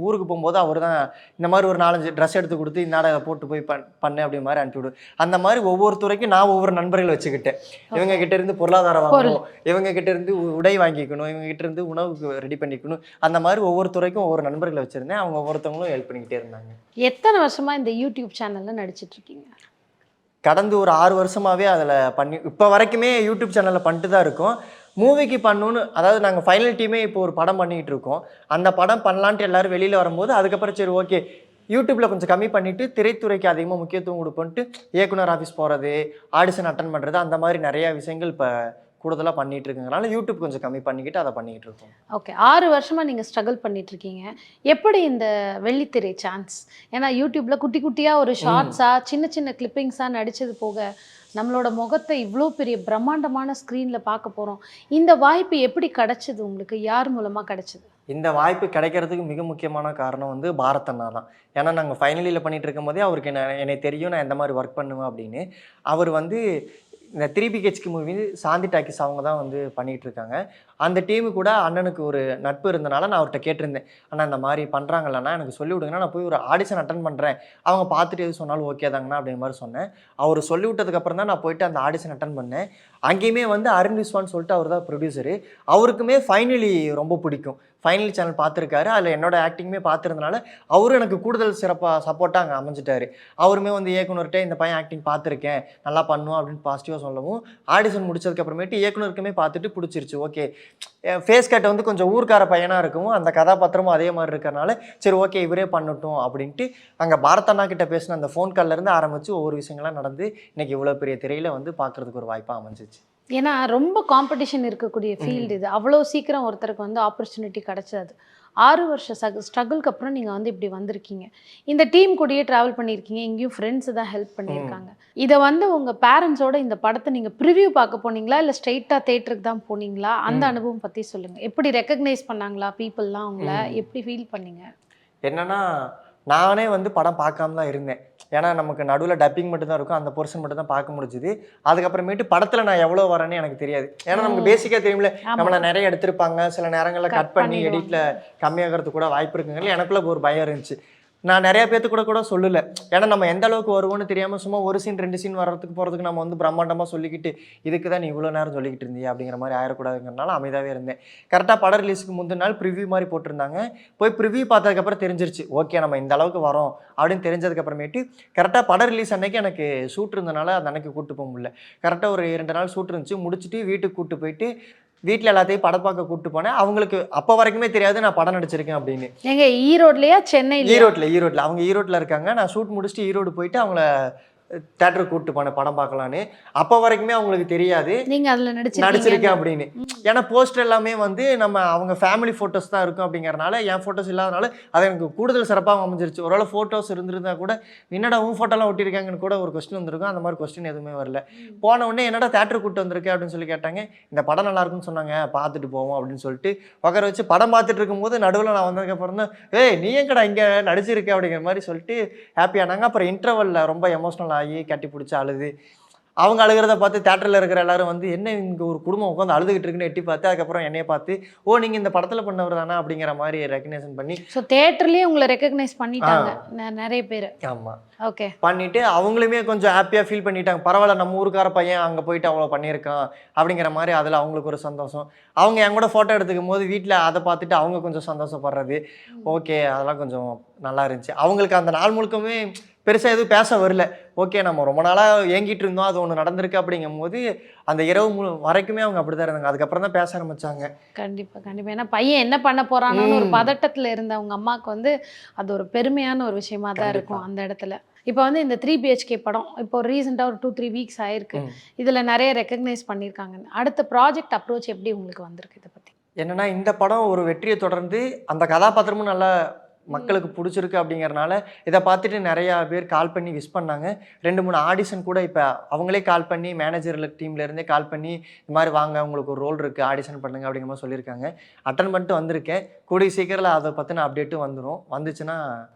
ஊருக்கு போகும்போது அவர் தான் இந்த மாதிரி ஒரு 4-5 ட்ரெஸ் எடுத்து கொடுத்து இன்னாட அதை போட்டு போய் பண்ணு அப்படி மாதிரி அனுப்பிவிடு. அந்த மாதிரி ஒவ்வொரு துறைக்கும் நான் ஒவ்வொரு நண்பர்கள் வச்சுக்கிட்டேன். இவங்க கிட்ட இருந்து பொருளாதாரம் வாங்கணும், இவங்க கிட்ட இருந்து உடை வாங்கிக்கணும், இவங்க கிட்ட இருந்து உணவுக்கு ரெடி பண்ணிக்கணும். அந்த மாதிரி ஒவ்வொரு துறைக்கும் ஒவ்வொரு நண்பர்களை வச்சுருந்தேன். அவங்க ஒவ்வொருத்தவங்களும் ஹெல்ப் பண்ணிக்கிட்டே இருந்தாங்க. எத்தனை வருஷமா இந்த யூடியூப் சேனலில் நடிச்சிட்டு இருக்கீங்க? கடந்த ஒரு 6 வருஷமாகவே அதில் இப்போ வரைக்குமே யூடியூப் சேனலில் பண்ணிட்டு தான் இருக்கோம். மூவிக்கு பண்ணணுன்னு, அதாவது நாங்கள் ஃபைனல் டீமே இப்போ ஒரு படம் பண்ணிகிட்டு இருக்கோம். அந்த படம் பண்ணலான்ட்டு எல்லோரும் வெளியில் வரும்போது அதுக்கப்புறம் சரி ஓகே யூடியூப்பில் கொஞ்சம் கம்மி பண்ணிவிட்டு திரைத்துறைக்கு அதிகமாக முக்கியத்துவம் கொடுப்போன்ட்டு இயக்குனர் ஆஃபீஸ் போகிறது, ஆடிஷன் அட்டன் பண்ணுறது, அந்த மாதிரி நிறையா விஷயங்கள் இப்போ கூடுதலாக பண்ணிகிட்டு இருக்குங்கிறனால யூடியூப் கொஞ்சம் கம்மி பண்ணிக்கிட்டு அதை பண்ணிக்கிட்டு இருக்கோம். ஓகே, 6 வருஷமாக நீங்கள் ஸ்ட்ரகிள் பண்ணிட்டு இருக்கீங்க. எப்படி இந்த வெள்ளித்திரை சான்ஸ்? ஏன்னா யூடியூப்பில் குட்டி குட்டியாக ஒரு ஷார்ட்ஸாக சின்ன சின்ன கிளிப்பிங்ஸாக நடித்தது போக நம்மளோட முகத்தை இவ்வளோ பெரிய பிரம்மாண்டமான ஸ்க்ரீனில் பார்க்க போகிறோம். இந்த வாய்ப்பு எப்படி கிடைச்சது உங்களுக்கு? யார் மூலமாக கிடைச்சது? இந்த வாய்ப்பு கிடைக்கிறதுக்கு மிக முக்கியமான காரணம் வந்து பாரதண்ணா தான். ஏன்னா நாங்கள் ஃபைனல் இயரில் பண்ணிகிட்டு இருக்கும் போதே அவருக்கு என்னை தெரியும் நான் எந்த மாதிரி ஒர்க் பண்ணுவேன் அப்படின்னு. அவர் வந்து இந்த 3BHK மூவி சாந்தி டாக்கிஸ் அவங்க தான் வந்து பண்ணிகிட்டு இருக்காங்க. அந்த டீமு கூட அண்ணனுக்கு ஒரு நட்பு இருந்தனால நான் அவர்கிட்ட கேட்டிருந்தேன், அண்ணா இந்த மாதிரி பண்ணுறாங்கல்லண்ணா எனக்கு சொல்லி விடுங்கன்னா நான் போய் ஒரு ஆடிஷன் அட்டன் பண்ணுறேன், அவங்க பார்த்துட்டு எது சொன்னாலும் ஓகே தாங்கண்ணா அப்படிங்கிற மாதிரி சொன்னேன். அவர் சொல்லி விட்டதுக்கப்புறம் தான் நான் போயிட்டு அந்த ஆடிஷன் அட்டன் பண்ணேன். அங்கேயுமே வந்து அருண் விஸ்வான்னு சொல்லிட்டு அவர் தான் ப்ரொடியூசரு. அவருக்குமே ஃபைனலி ரொம்ப பிடிக்கும். ஃபைனல் சேனல் பார்த்துருக்காரு, அதில் என்னோட ஆக்டிங்குமே பார்த்துருந்தனால அவரும் எனக்கு கூடுதல் சிறப்பாக சப்போர்ட்டாக அங்கே அமைஞ்சிட்டாரு. அவருமே வந்து இயக்குனர்கிட்ட இந்த பையன் ஆக்டிங் பார்த்துருக்கேன் நல்லா பண்ணுவோம் அப்படின்னு பாசிட்டிவாக சொல்லவும், ஆடிஷன் முடிச்சதுக்கப்புறமேட்டு இயக்குனருக்குமே பார்த்துட்டு பிடிச்சிருச்சு. ஓகே ஃபேஸ் கட்டை வந்து கொஞ்சம் ஊர்க்கார பையனாக இருக்கவும் அந்த கதாபாத்திரமும் அதே மாதிரி இருக்கிறனால சரி ஓகே இவரே பண்ணட்டும் அப்படின்ட்டு அங்கே பாரதண்ணா கிட்ட பேசின அந்த ஃபோன் கால்லேருந்து ஆரம்பித்து ஒவ்வொரு விஷயங்கள்லாம் நடந்து இன்றைக்கி இவ்வளோ பெரிய திரையில் வந்து பார்க்குறதுக்கு ஒரு வாய்ப்பாக அமைஞ்சிச்சு. ஏன்னா ரொம்ப காம்படிஷன் இருக்கக்கூடிய ஃபீல்டு இது. அவ்வளோ சீக்கிரம் ஒருத்தருக்கு வந்து ஆப்பர்ச்சுனிட்டி கிடைச்சாது. 6 வருஷ ஸ்ட்ரகிள்க்கு அப்புறம் நீங்கள் வந்து இப்படி வந்திருக்கீங்க. இந்த டீம் கூடயே ட்ராவல் பண்ணியிருக்கீங்க, எங்கேயும் ஃப்ரெண்ட்ஸு தான் ஹெல்ப் பண்ணியிருக்காங்க. இதை வந்து உங்கள் பேரண்ட்ஸோட இந்த படத்தை நீங்கள் ப்ரிவ்யூ பார்க்க போனீங்களா, இல்லை ஸ்ட்ரெயிட்டாக தேட்டருக்கு தான் போனீங்களா? அந்த அனுபவம் பற்றி சொல்லுங்கள். எப்படி ரெக்கக்னைஸ் பண்ணாங்களா பீப்புளெலாம் உங்களை? எப்படி ஃபீல் பண்ணீங்க? என்னென்னா நானே வந்து படம் பார்க்காம தான் இருந்தேன். ஏன்னா நமக்கு நடுவில் டப்பிங் மட்டும் தான் இருக்கும், அந்த போர்ஷன் மட்டும் தான் பார்க்க முடிஞ்சுது. அதுக்கப்புறமேட்டு படத்தில் நான் எவ்வளோ வரேன்னு எனக்கு தெரியாது. ஏன்னா நமக்கு பேசிக்காக தெரியும்ல, நம்மளை நிறைய எடுத்திருப்பாங்க, சில நேரங்களில் கட் பண்ணி எடிட்டில் கம்மியாகிறது கூட வாய்ப்பு இருக்குங்க. எனக்குள்ள ஒரு பயம் இருந்துச்சு. நான் நிறைய பேர்த்து கூட சொல்லல. ஏன்னா நம்ம எந்த அளவுக்கு வருவோம்னு தெரியாம சும்மா 1 சீன் 2 சீன் வர்றதுக்கு போறதுக்கு நம்ம வந்து பிரம்மாண்டமா சொல்லிக்கிட்டு, இதுக்கு தான் நீ இவ்வளோ நேரம் சொல்லிக்கிட்டு இருந்தியா அப்படிங்கிற மாரி ஆயிரக்கூடாதுங்கிறனால அமைதியாவே இருந்தேன். கரெக்ட்டா படம் ரிலீஸ்க்கு முந்தின நாள் ப்ரிவ்யூ மாரி போட்டிருந்தாங்க. போய் ப்ரிவ்யூ பார்த்ததுக்கப்புறம் தெரிஞ்சிருச்சு. ஓகே நம்ம இந்த அளவுக்கு வரோம் அப்படின்னு தெரிஞ்சதுக்கு அப்புறமேட்டு கரெக்ட்டா படம் ரிலீஸ் அன்னைக்கு எனக்கு ஷூட் இருந்தனால அந்த அன்னைக்கு கூட்டு போக முடியல. கரெக்ட்டா ஒரு 2 நாள் ஷூட் இருந்துச்சு. முடிச்சுட்டு வீட்டுக்கு கூட்டு போயிட்டு வீட்ல எல்லாத்தையும் படம் பார்க்க கூட்டு போனேன். அவங்களுக்கு அப்ப வரைக்குமே தெரியாது நான் படம் நடிச்சிருக்கேன் அப்படின்னு. எங்க ஈரோட்லயா சென்னையிலயா? ஈரோட்ல. அவங்க ஈரோட்ல இருக்காங்க. நான் ஷூட் முடிச்சுட்டு ஈரோடு போயிட்டு அவங்கள தியேட்டருக்கு கூட்டு போனேன் படம் பார்க்கலான்னு. அப்ப வரைக்குமே அவங்களுக்கு தெரியாது நீங்க அதுல நடிச்சிருக்கேன் நடிச்சிருக்கீங்க. அப்படின்னு. ஏன்னா போஸ்டர் எல்லாமே வந்து நம்ம அவங்க ஃபேமிலி ஃபோட்டோஸ் தான் இருக்கும் அப்படிங்கிறனால என் ஃபோட்டோஸ் இல்லாதனால அது எனக்கு கூடுதல் சிறப்பாக அமைஞ்சிருச்சு. ஒருவேளை ஃபோட்டோஸ் இருந்திருந்தா கூட என்னடா உன் ஃபோட்டோலாம் ஒட்டியிருக்காங்கன்னு கூட ஒரு கொஸ்டின் வந்திருக்கும். அந்த மாதிரி கொஸ்டின் எதுவுமே வரல. போன உடனே என்னடா தியேட்டருக்கு கூட்டு வந்திருக்கேன் அப்படின்னு சொல்லி கேட்டாங்க. இந்த படம் நல்லா இருக்குன்னு சொன்னாங்க, பார்த்துட்டு போவோம் அப்படின்னு சொல்லிட்டு உட்கார வச்சு படம் பார்த்துட்டு இருக்கும்போது நடுவில் நான் வந்ததுக்கப்புறம் தான் நீ எங்கடா இங்கே நடிச்சிருக்க அப்படிங்கிற மாதிரி சொல்லிட்டு ஹாப்பியானாங்க. அப்புறம் இன்டர்வலில் ரொம்ப எமோஷனல் ஆகி கட்டி பிடிச்சி அழுது அவங்க அழுகிறத பார்த்து தியேட்டரில் இருக்கிற எல்லாரும் வந்து என்ன இங்கே ஒரு குடும்பம் உட்காந்து அழுதுகிட்டு இருக்குன்னு எட்டி பார்த்து அதுக்கப்புறம் என்னைய பார்த்து நீங்கள் இந்த படத்தில் பண்ணவர் தானே அப்படிங்கிற மாதிரி ரெக்கக்னேஷன் பண்ணி ஸோ தேட்டர்லயே உங்களை ரெக்கக்னைஸ் பண்ணிட்டாங்க நிறைய பேர். ஆமாம் ஓகே. பண்ணிட்டு அவங்களுமே கொஞ்சம் ஹாப்பியாக ஃபீல் பண்ணிட்டாங்க. பரவாயில்ல நம்ம ஊருக்கார பையன் அங்கே போயிட்டு அவ்வளோ பண்ணியிருக்கான் அப்படிங்கிற மாதிரி அதில் அவங்களுக்கு ஒரு சந்தோஷம். அவங்க என் கூட ஃபோட்டோ எடுத்துக்கும் போது வீட்டில் அதை பார்த்துட்டு அவங்க கொஞ்சம் சந்தோஷப்படுறது. ஓகே அதெல்லாம் கொஞ்சம் நல்லா இருந்துச்சு. அவங்களுக்கு அந்த நாள் முழுக்கமே பெருசாக எதுவும் பேச வரல. ஓகே நம்ம ரொம்ப நாளாக ஏங்கிட்டு இருந்தோம், அது ஒன்று நடந்திருக்கு அப்படிங்கும் போது அந்த இரவு வரைக்குமே அவங்க அப்படி தான் இருந்தாங்க. அதுக்கப்புறம் தான் பேச ஆரம்பிச்சாங்க. கண்டிப்பாக. ஏன்னா பையன் என்ன பண்ண போறானோன்னு ஒரு பதட்டத்தில் இருந்த அவங்க அம்மாவுக்கு வந்து அது ஒரு பெருமையான ஒரு விஷயமா தான் இருக்கும் அந்த இடத்துல. இப்போ வந்து இந்த 3 BHK படம் இப்போ ரீசெண்டாக ஒரு 2-3 வீக்ஸ் ஆயிருக்கு. இதில் நிறைய ரெக்கக்னைஸ் பண்ணியிருக்காங்க. அடுத்த ப்ராஜெக்ட் அப்ரோச் எப்படி உங்களுக்கு வந்திருக்கு இதை பற்றி? என்னன்னா இந்த படம் ஒரு வெற்றியை தொடர்ந்து அந்த கதாபாத்திரமும் நல்லா மக்களுக்கு பிடிச்சிருக்கு அப்படிங்கிறனால இதை பார்த்துட்டு நிறையா பேர் கால் பண்ணி விஷ் பண்ணாங்க. 2-3 ஆடிஷன் கூட இப்போ அவங்களே கால் பண்ணி மேனேஜர் டீம்லேருந்தே கால் பண்ணி இந்த மாதிரி வாங்க உங்களுக்கு ஒரு ரோல் இருக்குது ஆடிஷன் பண்ணுங்க அப்படிங்கிற மாதிரி சொல்லியிருக்காங்க. அட்டன் பண்ணிட்டு வந்திருக்கேன். கூடிய சீக்கிரத்தில் அதை பற்றின அப்டேட்டும் வந்துடும். வந்துச்சுன்னா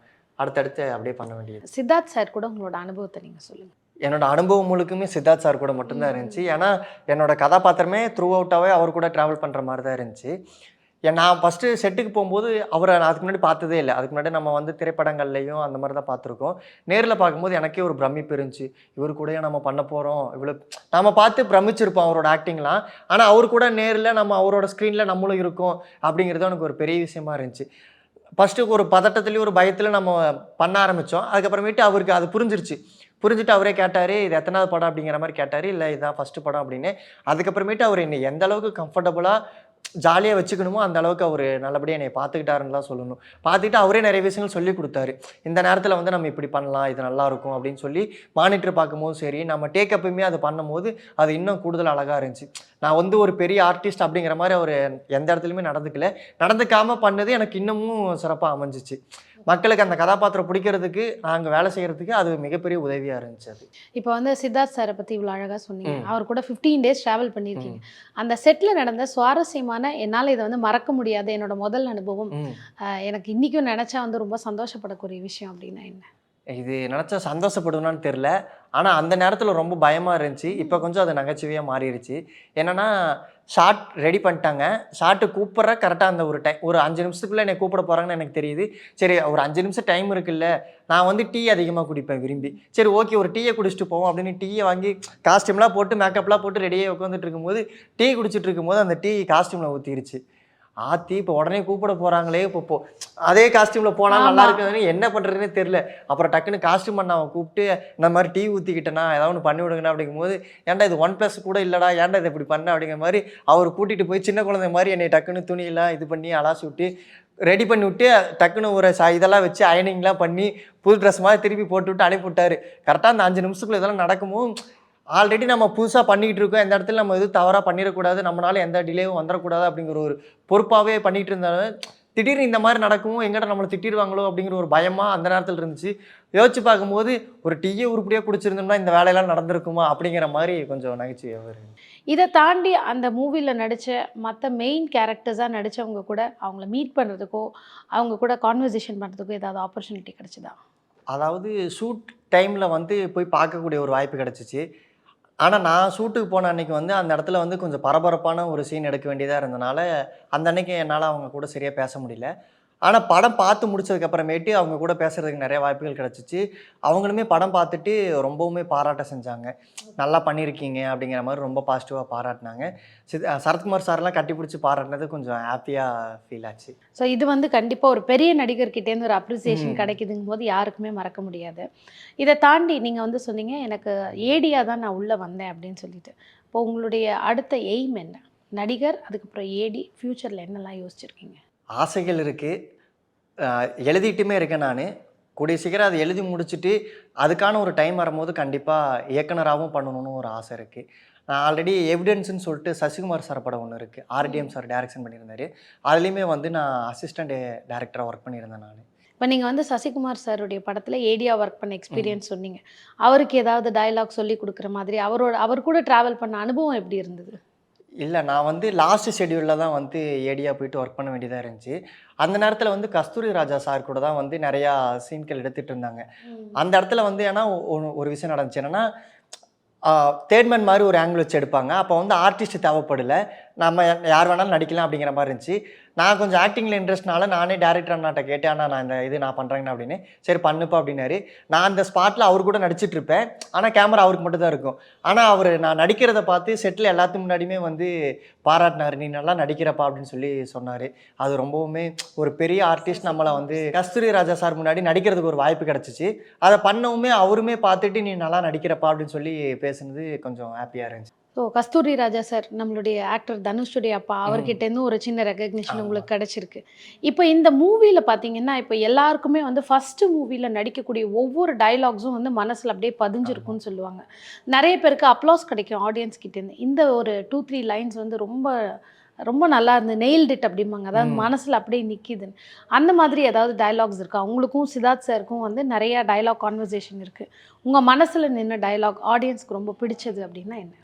அடுத்தடுத்து அப்படியே பண்ண வேண்டியது. சித்தார்த் சார் கூட உங்களோட அனுபவத்தை நீங்கள் சொல்லுங்கள். என்னோட அனுபவம் முழுக்குமே சித்தார்த் சார் கூட மட்டும்தான் இருந்துச்சு. ஏன்னா என்னோட கதாபாத்திரமே த்ரூ அவுட்டாகவே அவர் கூட ட்ராவல் பண்ணுற மாதிரி தான் இருந்துச்சு. நான் ஃபஸ்ட்டு செட்டுக்கு போகும்போது அவரை நான் அதுக்கு முன்னாடி பார்த்ததே இல்லை. அதுக்கு முன்னாடி நம்ம வந்து திரைப்படங்கள்லையும் அந்த மாதிரி தான் பார்த்துருக்கோம். நேரில் பார்க்கும்போது எனக்கே ஒரு பிரமிப்பு இருந்துச்சு. இவர் கூடயே நம்ம பண்ண போகிறோம், இவ்வளோ நம்ம பார்த்து பிரமிச்சிருப்போம் அவரோட ஆக்டிங்லாம். ஆனால் அவர் கூட நேரில் நம்ம அவரோட ஸ்க்ரீனில் நம்மளும் இருக்கோம் அப்படிங்கிறது எனக்கு ஒரு பெரிய விஷயமா இருந்துச்சு. ஃபஸ்ட்டு ஒரு பதட்டத்துலேயும் ஒரு பயத்தில் நம்ம பண்ண ஆரம்பித்தோம். அதுக்கப்புறமேட்டு அவருக்கு அது புரிஞ்சுட்டு அவரே கேட்டார், இது எத்தனாவது படம் அப்படிங்கிற மாதிரி கேட்டார். இல்லை இதுதான் ஃபஸ்ட்டு படம் அப்படின்னு. அதுக்கப்புறமேட்டு அவர் என்னை எந்த அளவுக்கு கம்ஃபர்டபுளாக ஜாலியாக வச்சுக்கணுமோ அந்த அளவுக்கு அவர் நல்லபடியாக என்னை பார்த்துக்கிட்டாருன்னு தான் சொல்லணும். பார்த்துக்கிட்டு அவரே நிறைய விஷயங்கள் சொல்லி கொடுத்தாரு. இந்த நேரத்தில் வந்து நம்ம இப்படி பண்ணலாம், இது நல்லாயிருக்கும் அப்படின்னு சொல்லி மானிட்டர் பார்க்கும்போது சரி, நம்ம டேக்கப்புமே அது பண்ணும்போது அது இன்னும் கூடுதல் அழகாக இருந்துச்சு. நான் வந்து ஒரு பெரிய ஆர்டிஸ்ட் அப்படிங்கிற மாதிரி அவர் எந்த இடத்துலையுமே நடந்துக்காமல் பண்ணது எனக்கு இன்னமும் சிறப்பாக அமைஞ்சிச்சு. மக்களுக்கு அந்த கதாபாத்திரம் பிடிக்கிறதுக்கு நாங்கள் வேலை செய்கிறதுக்கு அது மிகப்பெரிய உதவியாக இருந்துச்சு. அது இப்போ வந்து சித்தார்த் சாரை பற்றி இவ்வளோ அழகாக சொன்னீங்க. அவர் கூட 15 டேஸ் ட்ராவல் பண்ணியிருக்கீங்க. அந்த செட்டில் நடந்த சுவாரஸ்யமான என்னால் இதை வந்து மறக்க முடியாது என்னோட முதல் அனுபவம், எனக்கு இன்றைக்கும் நினச்சா வந்து ரொம்ப சந்தோஷப்படக்கூடிய விஷயம் அப்படின்னா என்ன? இது நினச்சா சந்தோஷப்படுவேனான்னு தெரில. ஆனால் அந்த நேரத்தில் ரொம்ப பயமாக இருந்துச்சு. இப்போ கொஞ்சம் அது நகைச்சுவையாக மாறிடுச்சு. என்னென்னா ஷார்ட் ரெடி பண்ணிட்டாங்க. ஷார்ட்டு கூப்பிட்ற கரெக்டாக அந்த ஒரு 5 நிமிஷத்துக்குள்ளே என்னை கூப்பிட போகிறாங்கன்னு எனக்கு தெரியுது. சரி ஒரு 5 நிமிஷம் டைம் இருக்குல்ல, நான் வந்து டீ அதிகமாக குடிப்பேன் விரும்பி. சரி ஓகே ஒரு டீயை குடிச்சிட்டு போவோம் அப்படின்னு டீயை வாங்கி காஸ்டியூம்லாம் போட்டு மேக்கப்லாம் போட்டு ரெடியாக உட்காந்துட்டு இருக்கும்போது டீ குடிச்சிட்டு இருக்கும்போது அந்த டீ காஸ்டியூமில் ஊற்றிருச்சு. ஆத்தி இப்போ உடனே கூப்பிட போகிறாங்களே, இப்போ அதே காஸ்டியூமில் போனால் நல்லா இருக்குதுன்னு என்ன பண்ணுறதுனே தெரில. அப்புறம் டக்குன்னு காஸ்டியூம் பண்ணாவை கூப்பிட்டு இந்த மாதிரி டீ ஊற்றிக்கிட்டேன்னா ஏதாவது ஒன்று பண்ணி விடுங்கண்ணா அப்படிங்கும்போது ஏன்டா இது 1+ கூட இல்லைடா, ஏன்டா இதை இப்படி பண்ண அப்படிங்கிற மாதிரி அவர் கூட்டிகிட்டு போய் சின்ன குழந்தை மாதிரி என்னை டக்குன்னு துணியெல்லாம் இது பண்ணி அலாசி விட்டு ரெடி பண்ணி விட்டு டக்குன்னு ஒரு இதெல்லாம் வச்சு அயனிங்லாம் பண்ணி புது ட்ரெஸ் மாதிரி திருப்பி போட்டு விட்டு அனுப்பிவிட்டார். கரெக்டாக அந்த 5 நிமிஷத்துக்குள்ள இதெல்லாம் நடக்குமோ ஆல்ரெடி நம்ம புதுசாக பண்ணிகிட்டு இருக்கோம், எந்த இடத்துல நம்ம எதுவும் தவறாக பண்ணிடக்கூடாது, நம்மளால எந்த டிலேவும் வந்துடக்கூடாது அப்படிங்கிற ஒரு பொறுப்பாகவே பண்ணிகிட்டு இருந்தாலும் திடீர்னு இந்த மாதிரி நடக்கும் எங்கிட்ட நம்மளை திட்டிடுவாங்களோ அப்படிங்கிற ஒரு பயமாக அந்த நேரத்தில் இருந்துச்சு. யோசிச்சு பார்க்கும்போது ஒரு டீயை உருப்படியாக குடிச்சிருந்தோம்னா இந்த வேலையெல்லாம் நடந்திருக்குமா அப்படிங்கிற மாதிரி கொஞ்சம் நகைச்சுவையாக வருது. இதை தாண்டி அந்த மூவியில் நடித்த மற்ற மெயின் கேரக்டர்ஸாக நடித்தவங்க கூட அவங்கள மீட் பண்ணுறதுக்கோ அவங்க கூட கான்வர்சேஷன் பண்ணுறதுக்கோ ஏதாவது ஆப்பர்ச்சுனிட்டி கிடச்சிதா? அதாவது ஷூட் டைமில் வந்து போய் பார்க்கக்கூடிய ஒரு வாய்ப்பு கிடச்சிச்சு. ஆனால் நான் ஷூட்டுக்கு போன அன்றைக்கி வந்து அந்த இடத்துல வந்து கொஞ்சம் பரபரப்பான ஒரு சீன் எடுக்க வேண்டியதாக இருந்தனால அந்த அன்றைக்கி என்னால் அவங்க கூட சரியாக பேச முடியல. ஆனால் படம் பார்த்து முடிச்சதுக்கப்புறமேட்டு அவங்க கூட பேசுகிறதுக்கு நிறைய வாய்ப்புகள் கிடச்சிச்சு. அவங்களுமே படம் பார்த்துட்டு ரொம்பவுமே பாராட்ட செஞ்சாங்க. நல்லா பண்ணியிருக்கீங்க அப்படிங்கிற மாதிரி ரொம்ப பாசிட்டிவாக பாராட்டினாங்க. சரத்குமார் சார்லாம் கட்டிப்பிடிச்சி பாராட்டினது கொஞ்சம் ஹாப்பியாக ஃபீல் ஆச்சு. ஸோ இது வந்து கண்டிப்பாக ஒரு பெரிய நடிகர்கிட்டேருந்து ஒரு அப்ரிசியேஷன் கிடைக்குதுங்கும் போது யாருக்குமே மறக்க முடியாது. இதை தாண்டி நீங்கள் வந்து சொன்னீங்க எனக்கு ஏடியாக தான் நான் உள்ளே வந்தேன் அப்படின்னு சொல்லிட்டு. இப்போ உங்களுடைய அடுத்த எய்ம் என்ன? நடிகர், அதுக்கப்புறம் ஏடி, ஃப்யூச்சரில் என்னெல்லாம் யோசிச்சிருக்கீங்க? ஆசைகள் இருக்குது, எழுதிட்டுமே இருக்கேன் நான். கூடிய சீக்கிரம் அதை எழுதி முடிச்சுட்டு அதுக்கான ஒரு டைம் வரும்போது கண்டிப்பாக இயக்குனராகவும் பண்ணணும்னு ஒரு ஆசை இருக்குது. நான் ஆல்ரெடி எவிடன்ஸ்ன்னு சொல்லிட்டு சசிகுமார் சார் படம் ஒன்று இருக்குது. ஆர்டிஎம் சார் டைரக்ஷன் பண்ணியிருந்தார். அதுலேயுமே வந்து நான் அசிஸ்டண்ட் டைரக்டராக ஒர்க் பண்ணியிருந்தேன் நான். இப்போ நீங்கள் வந்து சசிகுமார் சாருடைய படத்தில் ஏடியா ஒர்க் பண்ண எக்ஸ்பீரியன்ஸ் சொன்னீங்க. அவருக்கு ஏதாவது டயலாக் சொல்லி கொடுக்குற மாதிரி அவர் கூட ட்ராவல் பண்ண அனுபவம் எப்படி இருந்தது? இல்லை, நான் வந்து லாஸ்ட் ஷெட்யூலில் தான் வந்து ஏடியா போயிட்டு ஒர்க் பண்ண வேண்டியதாக இருந்துச்சு. அந்த நேரத்தில் வந்து கஸ்தூரி ராஜா சார் கூட தான் வந்து நிறையா சீன்கள் எடுத்துகிட்டு இருந்தாங்க. அந்த இடத்துல வந்து ஏன்னா ஒரு விஷயம் நடந்துச்சு. என்னென்னா தேர்ட்மேன் மாதிரி ஒரு ஆங்கிள் வச்சு எடுப்பாங்க. அப்போ வந்து ஆர்டிஸ்ட் தேவைப்படலை, நம்ம யார் வேணாலும் நடிக்கலாம் அப்படிங்கிற மாதிரி இருந்துச்சு. நான் கொஞ்சம் ஆக்டிங்கில் இன்ட்ரெஸ்ட்னால நானே டேரக்டர் அண்ணாட்ட கேட்டேன், அண்ணா நான் இந்த இது நான் பண்ணுறேங்கண்ணா அப்படின்னு. சரி பண்ணுப்பா அப்படின்னாரு. நான் அந்த ஸ்பாட்டில் அவர் கூட நடிச்சிட்டு இருப்பேன். ஆனால் கேமரா அவருக்கு மட்டும் தான் இருக்கும். ஆனால் அவர் நான் நடிக்கிறத பார்த்து செட்டில் எல்லாத்துக்கு முன்னாடியுமே வந்து பாராட்டினார், நீ நல்லா நடிக்கிறப்பா அப்படின்னு சொல்லி சொன்னார். அது ரொம்பவுமே ஒரு பெரிய ஆர்டிஸ்ட் நம்மளை வந்து கஸ்தூரி ராஜா சார் முன்னாடி நடிக்கிறதுக்கு ஒரு வாய்ப்பு கிடச்சிச்சு. அதை பண்ணவுமே அவருமே பார்த்துட்டு நீ நல்லா நடிக்கிறப்பா அப்படின்னு சொல்லி பேசுனது கொஞ்சம் ஹாப்பியாக இருந்துச்சு. ஸோ கஸ்தூரி ராஜா சார் நம்மளுடைய ஆக்டர் தனுஷுடைய அப்பா, அவர்கிட்டேருந்து ஒரு சின்ன ரெகக்னிஷன் உங்களுக்கு கிடச்சிருக்கு. இப்போ இந்த மூவியில் பார்த்தீங்கன்னா இப்போ எல்லாருக்குமே வந்து ஃபஸ்ட்டு மூவியில் நடிக்கக்கூடிய ஒவ்வொரு டைலாக்ஸும் வந்து மனசில் அப்படியே பதிஞ்சிருக்குன்னு சொல்லுவாங்க. நிறைய பேருக்கு அப்ளாஸ் கிடைக்கும் ஆடியன்ஸ் கிட்டேருந்து. இந்த ஒரு 2-3 லைன்ஸ் வந்து ரொம்ப ரொம்ப நல்லா இருந்து நெயில்ட் இட் அப்படிம்பாங்க, அதாவது மனசில் அப்படியே நிற்கிதுன்னு. அந்த மாதிரி ஏதாவது டைலாக்ஸ் இருக்கா? உங்களுக்கும் சித்தார்த் சாருக்கும் வந்து நிறையா டைலாக் கான்வர்சேஷன் இருக்குது. உங்கள் மனசில் நின்ன டைலாக் ஆடியன்ஸ்க்கு ரொம்ப பிடிச்சது அப்படின்னா என்ன?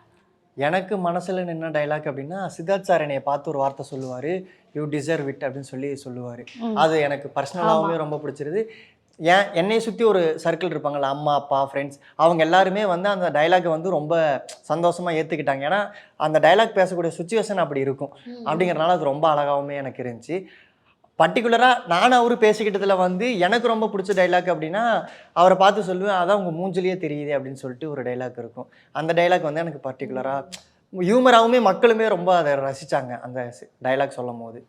எனக்கு மனசில் நின்ன டைலாக் அப்படின்னா சித்தார்த் சார் என்னைய பார்த்து ஒரு வார்த்தை சொல்லுவார், யூ டிசர்வ் இட் அப்படின்னு சொல்லி சொல்லுவார். அது எனக்கு பர்சனலாகவுமே ரொம்ப பிடிச்சிருது. என்னை சுற்றி ஒரு சர்க்கிள் இருப்பாங்கள்ல, அம்மா அப்பா ஃப்ரெண்ட்ஸ், அவங்க எல்லாருமே வந்து அந்த டைலாக்கை வந்து ரொம்ப சந்தோஷமாக ஏற்றுக்கிட்டாங்க. ஏன்னா அந்த டைலாக் பேசக்கூடிய சுச்சுவேஷன் அப்படி இருக்கும் அப்படிங்கிறனால அது ரொம்ப அழகாகவுமே எனக்கு இருந்துச்சு. பர்டிகுலராக நான் அவர் பேசிக்கிட்டதில் வந்து எனக்கு ரொம்ப பிடிச்ச டைலாக் அப்படின்னா அவரை பார்த்து சொல்லுவேன், அதான் உங்கள் மூஞ்சிலேயே தெரியுது அப்படின்னு சொல்லிட்டு ஒரு டைலாக் இருக்கும். அந்த டைலாக் வந்து எனக்கு பர்டிகுலராக ஹியூமராகவுமே மக்களுமே ரொம்ப அதை ரசித்தாங்க அந்த டைலாக் சொல்லும் போது.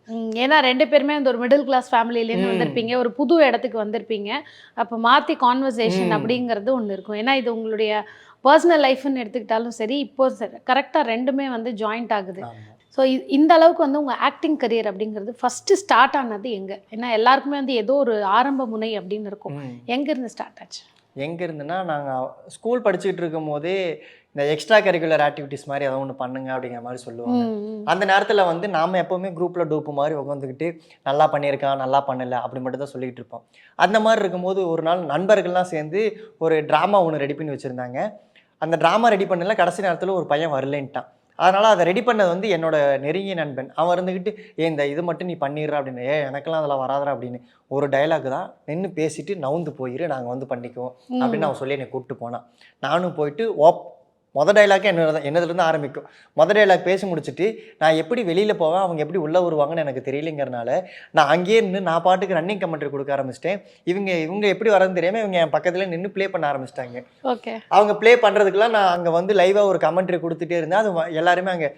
ஏன்னா 2 பேருமே அந்த ஒரு மிடில் கிளாஸ் ஃபேமிலியிலேருந்து வந்திருப்பீங்க, ஒரு புது இடத்துக்கு வந்திருப்பீங்க. அப்போ மாற்றி கான்வர்சேஷன் அப்படிங்கிறது ஒன்று இருக்கும். ஏன்னா இது உங்களுடைய பர்சனல் லைஃப்னு எடுத்துக்கிட்டாலும் சரி, இப்போ கரெக்டாக 2மே வந்து ஜாயிண்ட் ஆகுது. ஸோ இந்த அளவுக்கு வந்து உங்கள் ஆக்டிங் கரியர் அப்படிங்கிறது ஃபஸ்ட்டு ஸ்டார்ட் ஆனது எங்கே? ஏன்னா எல்லாருக்குமே வந்து ஏதோ ஒரு ஆரம்ப முனை அப்படின்னு இருக்கும். எங்கேருந்து ஸ்டார்ட் ஆச்சு? எங்கேருந்துன்னா நாங்கள் ஸ்கூல் படிச்சுக்கிட்டு இருக்கும் போதே இந்த எக்ஸ்ட்ரா கரிக்குலர் ஆக்டிவிட்டிஸ் மாதிரி ஏதோ ஒன்று பண்ணுங்க அப்படிங்கிற மாதிரி சொல்லுவாங்க. அந்த நேரத்தில் வந்து நாம் எப்போவுமே குரூப்பில் டூப்பு மாதிரி உட்காந்துக்கிட்டு நல்லா பண்ணியிருக்கான் நல்லா பண்ணலை அப்படி மட்டும் தான் சொல்லிக்கிட்டு இருப்போம். அந்த மாதிரி இருக்கும்போது ஒரு நாள் நண்பர்கள்லாம் சேர்ந்து ஒரு ட்ராமா ஒன்று ரெடி பண்ணி வச்சுருந்தாங்க. அந்த ட்ராமா ரெடி பண்ணல, கடைசி நேரத்தில் ஒரு பையன் வரலேன்ட்டான். அதனால் அதை ரெடி பண்ணது வந்து என்னோட நெருங்கிய நண்பன். அவன் இருந்துக்கிட்டு இந்த இது மட்டும் நீ பண்ணிடுற அப்படின்னு. எனக்கெல்லாம் அதெல்லாம் வராதரா அப்படின்னு. ஒரு டைலாக் தான், நின்று பேசிட்டு நவுந்து போயிரு, நாங்கள் வந்து பண்ணிக்குவோம் அப்படின்னு அவன் சொல்லி என்னை கூப்பிட்டு போனான். நானும் போயிட்டு மொதல் டைலாக்கே என்னதுலேருந்து ஆரம்பிக்கும். மொதல் டைலாக் பேசி முடிச்சுட்டு நான் எப்படி வெளியில் போவேன், அவங்க எப்படி உள்ளே வருவாங்கன்னு எனக்கு தெரியலைங்கிறனால நான் அங்கேயே நின்று நான் பாட்டுக்கு ரன்னிங் கமெண்ட்ரி கொடுக்க ஆரம்பிச்சிட்டேன். இவங்க எப்படி வரதுன்னு தெரியாமல் இவங்க என் பக்கத்தில் நின்று ப்ளே பண்ண ஆரம்பிச்சிட்டாங்க. ஓகே, அவங்க ப்ளே பண்ணுறதுக்கெல்லாம் நான் அங்கே வந்து லைவாக ஒரு கமெண்ட்ரி கொடுத்துட்டே இருந்தேன். அது எல்லாருமே அங்கே